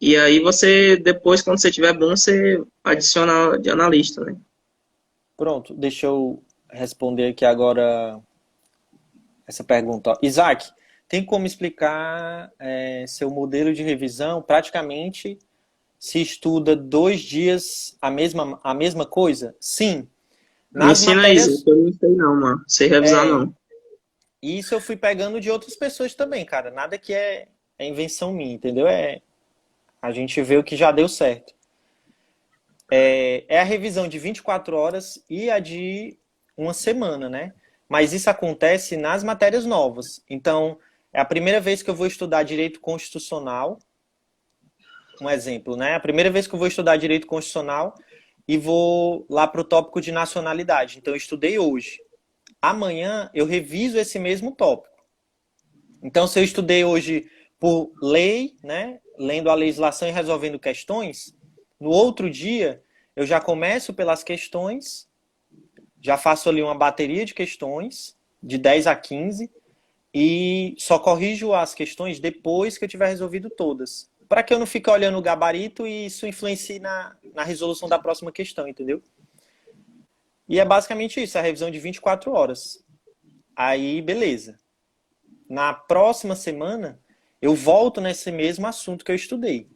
C: E aí você, depois, quando você tiver bom, você adiciona de analista, né?
A: Pronto, deixa eu responder aqui agora essa pergunta. Ó. Isaac, tem como explicar seu modelo de revisão? Praticamente se estuda 2 dias a mesma coisa? Sim.
C: Me
A: Nas
C: ensina isso,
A: matérias,
C: que eu não sei não, mano. Sei revisar
A: é,
C: não.
A: isso eu fui pegando de outras pessoas também, cara. Nada que é invenção minha, entendeu? A gente vê o que já deu certo. É a revisão de 24 horas e a de uma semana, né? Mas isso acontece nas matérias novas. Então, é a primeira vez que eu vou estudar direito constitucional, um exemplo, né? A primeira vez que eu vou estudar direito constitucional e vou lá para o tópico de nacionalidade. Então, eu estudei hoje. Amanhã eu reviso esse mesmo tópico. Então, se eu estudei hoje por lei, né, lendo a legislação e resolvendo questões, no outro dia eu já começo pelas questões, já faço ali uma bateria de questões, de 10 a 15, e só corrijo as questões depois que eu tiver resolvido todas. Para que eu não fique olhando o gabarito e isso influencie na resolução da próxima questão, entendeu? E é basicamente isso, a revisão de 24 horas. Aí, beleza. Na próxima semana, eu volto nesse mesmo assunto que eu estudei.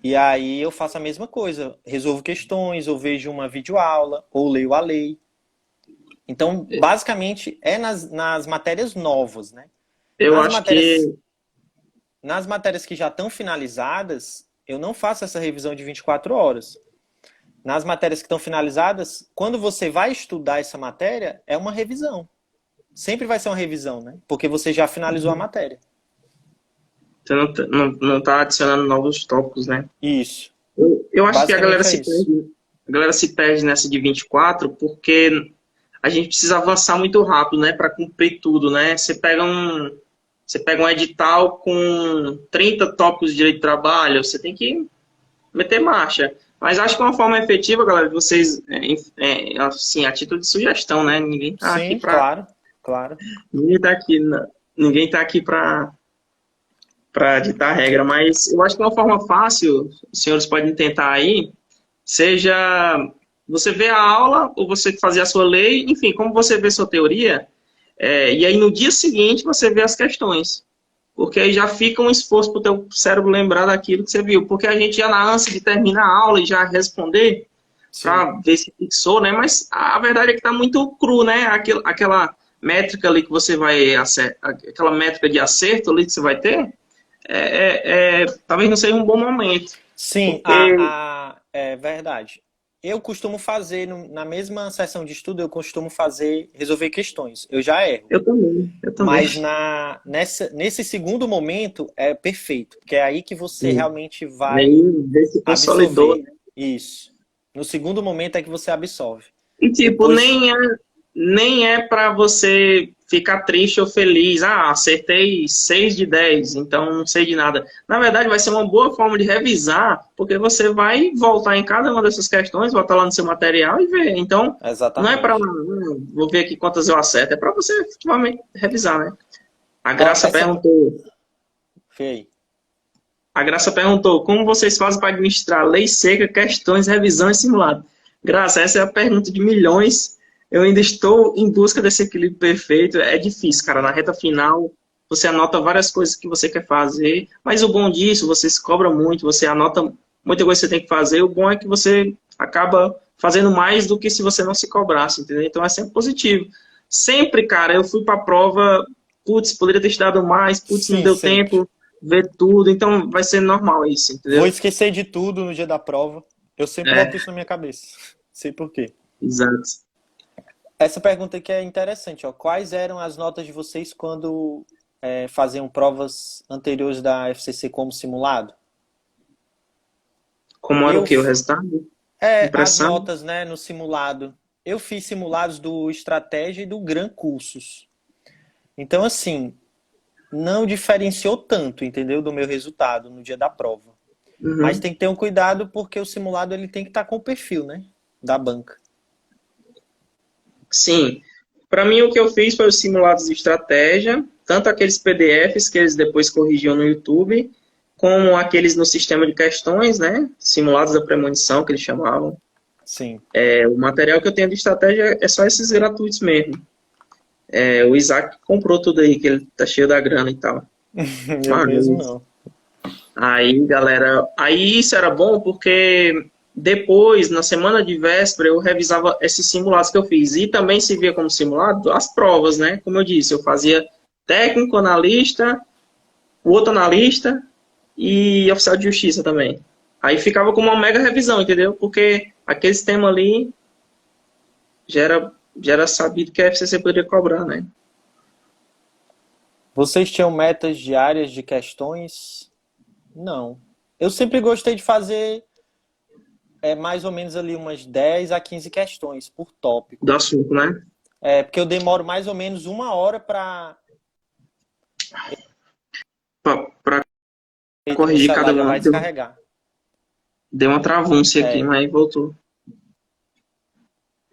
A: E aí eu faço a mesma coisa. Resolvo questões, ou vejo uma videoaula, ou leio a lei. Então, basicamente, é nas matérias novas, né?
C: Eu
A: Nas
C: acho
A: matérias,
C: que
A: nas matérias que já estão finalizadas, eu não faço essa revisão de 24 horas. Nas matérias que estão finalizadas, quando você vai estudar essa matéria, é uma revisão. Sempre vai ser uma revisão, né? Porque você já finalizou a matéria.
C: você não tá adicionando novos tópicos, né?
A: Isso.
C: Eu acho que
A: Basicamente é isso.
C: a galera se perde nessa de 24 porque a gente precisa avançar muito rápido, né, para cumprir tudo, né? Você pega um edital com 30 tópicos de direito de trabalho, você tem que meter marcha. Mas acho que uma forma efetiva, galera, de vocês, assim, a título de sugestão, né?
A: Sim, claro, claro.
C: Ninguém tá aqui, ninguém tá aqui para ditar regra, mas eu acho que uma forma fácil, os senhores podem tentar aí, seja você ver a aula ou você fazer a sua lei, enfim, como você vê sua teoria, e aí no dia seguinte você vê as questões. Porque aí já fica um esforço para o teu cérebro lembrar daquilo que você viu. Porque a gente já na ânsia de terminar a aula e já responder
A: Sim.
C: para ver se fixou, né? Mas a verdade é que está muito cru, né? Aquela métrica ali que você vai aquela métrica de acerto ali que você vai ter, talvez não seja um bom momento.
A: Sim,
C: Porque
A: é verdade. Eu costumo fazer, na mesma sessão de estudo, eu costumo resolver questões. Eu já erro.
C: eu também.
A: Mas nesse segundo momento é perfeito, porque é aí que você
C: Sim.
A: realmente
C: Aí
A: vai
C: vê se consolidou,
A: absorver.
C: né?
A: Isso. No segundo momento é que você absorve.
C: E tipo,
A: Depois,
C: nem é para você ficar triste ou feliz. Ah, acertei 6 de 10, então não sei de nada. Na verdade, vai ser uma boa forma de revisar, porque você vai voltar em cada uma dessas questões, voltar lá no seu material e ver. Então, não é para
A: exatamente.
C: vou ver aqui quantas eu acerto, é para você efetivamente revisar, né? A
A: Ó,
C: Graça perguntou,
A: Fei.
C: a Graça perguntou, como vocês fazem para administrar lei seca, questões, revisão e simulado? Graça, essa é a pergunta de milhões. Eu ainda estou em busca desse equilíbrio perfeito. É difícil, cara. Na reta final, você anota várias coisas que você quer fazer, mas o bom disso, você se cobra muito, você anota muita coisa que você tem que fazer. O bom é que você acaba fazendo mais do que se você não se cobrasse, entendeu? Então é sempre positivo. Sempre, cara, eu fui para a prova, putz, poderia ter estudado mais, putz, não
A: Sim,
C: deu
A: sempre.
C: tempo, ver tudo, então vai ser normal isso,
A: Vou
C: entendeu?
A: esquecer de tudo no dia da prova. Eu sempre boto
C: É,
A: isso na minha cabeça. Sei por quê.
C: exato.
A: Essa pergunta aqui é interessante, ó. Quais eram as notas de vocês quando faziam provas anteriores da FCC como simulado?
C: Como era o
A: Eu,
C: que? O resultado?
A: as
C: Impressão?
A: notas, né, no simulado. Eu fiz simulados do Estratégia e do Gran Cursos. Então, assim, não diferenciou tanto, entendeu? Do meu resultado no dia da prova. Mas
C: Uhum.
A: tem que ter um cuidado porque o simulado ele tem que estar com o perfil, né? Da banca.
C: Sim. Para mim, o que eu fiz foi os simulados de estratégia, tanto aqueles PDFs que eles depois corrigiam no YouTube, como aqueles no sistema de questões, né? Simulados da premonição, que eles chamavam.
A: Sim.
C: O material que eu tenho de estratégia é só esses gratuitos mesmo. O Isaac comprou tudo aí, que ele tá cheio da grana e tal.
A: Eu mesmo
C: Mas,
A: não.
C: aí, galera, aí isso era bom porque depois, na semana de véspera, eu revisava esses simulados que eu fiz. E também se via como simulado as provas, né? Como eu disse, eu fazia técnico, analista, o outro analista e oficial de justiça também. Aí ficava como uma mega revisão, entendeu? Porque aqueles temas ali já era sabido que a FCC poderia cobrar, né?
A: Vocês tinham metas diárias de questões? Não. Eu sempre gostei de fazer mais ou menos ali umas 10 a 15 questões por tópico.
C: Do assunto, né?
A: Porque eu demoro mais ou menos 1 hora para
C: Pra
A: meu
C: corrigir
A: celular
C: cada
A: já
C: uma.
A: vai descarregar.
C: Deu uma travância aqui,
A: É.
C: mas voltou.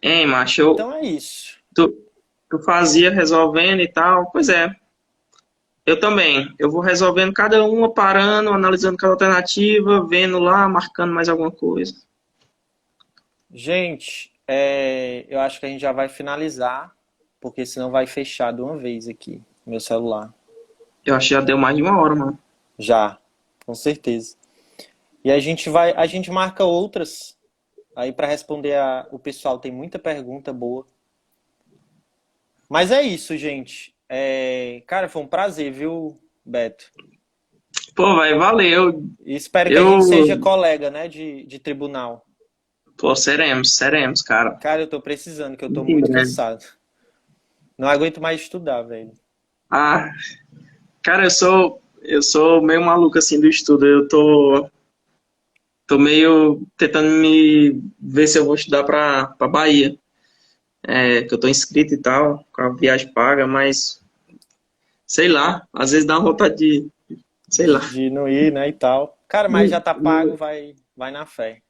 C: Hein, macho,
A: Então é isso.
C: tu fazia resolvendo e tal. Pois é, eu também. Eu vou resolvendo cada uma, parando, analisando cada alternativa, vendo lá, marcando mais alguma coisa.
A: Gente, eu acho que a gente já vai finalizar, porque senão vai fechar de uma vez aqui, meu celular.
C: Eu acho que já deu mais de 1 hora, mano.
A: Já, com certeza. E a gente marca outras aí para responder o pessoal tem muita pergunta boa. Mas é isso, gente. Cara, foi um prazer, viu, Beto?
C: Pô, vai, valeu.
A: E espero que a gente seja
C: Eu.
A: colega, né, de tribunal.
C: Pô, seremos, cara.
A: Cara, eu tô precisando, que eu tô
C: Muito em
A: muito
C: breve.
A: cansado. Não aguento mais estudar, velho.
C: Ah, cara, eu sou meio maluco assim do estudo. Eu tô meio tentando me ver se eu vou estudar pra Bahia. Que eu tô inscrito e tal, com a viagem paga, mas sei lá, às vezes dá uma vontade de, sei lá.
A: De não ir, né, e tal. Cara, mas já tá pago, vai na fé.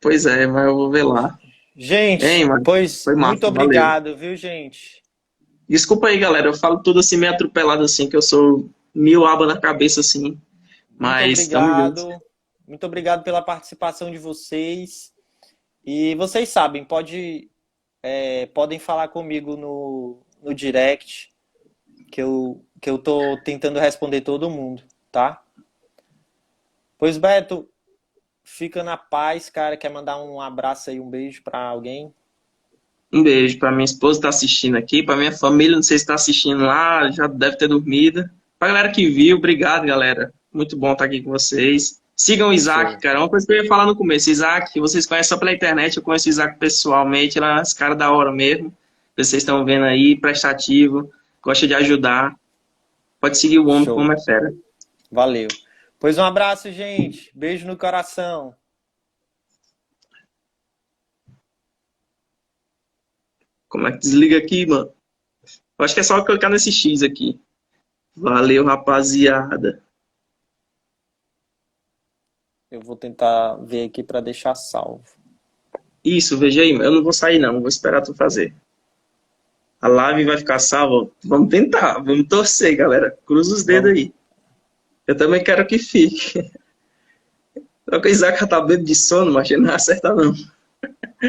C: Pois é, mas eu vou ver lá. Hein,
A: Gente,
C: mano,
A: pois
C: foi
A: muito
C: massa, valeu.
A: obrigado, viu, gente?
C: Desculpa aí, galera, eu falo tudo assim meio atropelado assim, que eu sou mil aba na cabeça assim,
A: Muito
C: mas tamo junto.
A: obrigado. Muito obrigado pela participação de vocês. E vocês sabem, podem falar comigo no direct, que eu tô tentando responder todo mundo, tá? Pois, Beto, fica na paz, cara. Quer mandar um abraço aí, um beijo pra alguém?
C: Um beijo pra minha esposa que tá assistindo aqui, pra minha família, não sei se tá assistindo lá, já deve ter dormido. Pra galera que viu, obrigado, galera. Muito bom estar aqui com vocês. Sigam o Isaac,
A: Show.
C: cara. Uma coisa que eu ia falar no começo. Isaac, vocês conhecem só pela internet, eu conheço o Isaac pessoalmente, ele é esse cara da hora mesmo. Vocês estão vendo aí, prestativo, gosta de ajudar. Pode seguir o homem como
A: Show.
C: é fera.
A: Valeu. Pois um abraço, gente. Beijo no coração.
C: Como é que desliga aqui, mano? Eu acho que é só clicar nesse X aqui. Valeu, rapaziada.
A: Eu vou tentar ver aqui pra deixar salvo.
C: Isso, veja aí. Eu não vou sair, não. Vou esperar tu fazer. A live vai ficar salva. Vamos tentar. Vamos torcer, galera. Cruza os dedos
A: Vamos.
C: aí. Eu também quero que fique. Só que o Isaac tá bebendo de sono, mas ele não acerta, não.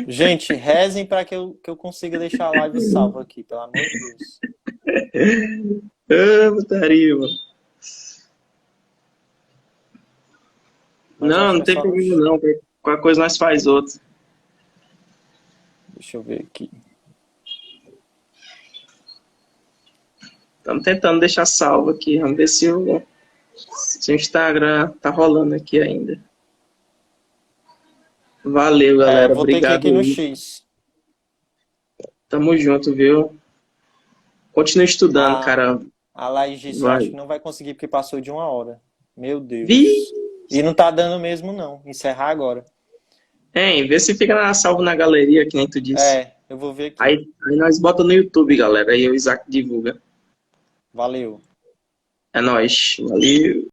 A: Gente, rezem para que eu consiga deixar a live salva aqui, pelo amor de Deus.
C: Ah, putaria, mano.
A: Mas eu acho
C: Não,
A: que
C: não
A: é
C: tem
A: só.
C: problema, não. Qualquer coisa nós faz outra.
A: Deixa eu ver aqui.
C: Estamos tentando deixar salvo aqui. Vamos ver se o Instagram tá rolando aqui ainda. Valeu, galera.
A: Vou ter que ir
C: Obrigado
A: aqui no
C: aí.
A: X.
C: Tamo junto, viu? Continue estudando,
A: A,
C: cara.
A: a Laís disse, eu acho
C: Vai.
A: que não vai conseguir porque passou de 1 hora. Meu
C: Vi.
A: Deus. E não tá dando mesmo, não. Encerrar agora.
C: Hein, vê se fica salvo na galeria, que nem tu disse.
A: Eu vou ver aqui.
C: Aí nós bota no YouTube, galera. Aí o Isaac divulga.
A: Valeu.
C: É nóis. Valeu.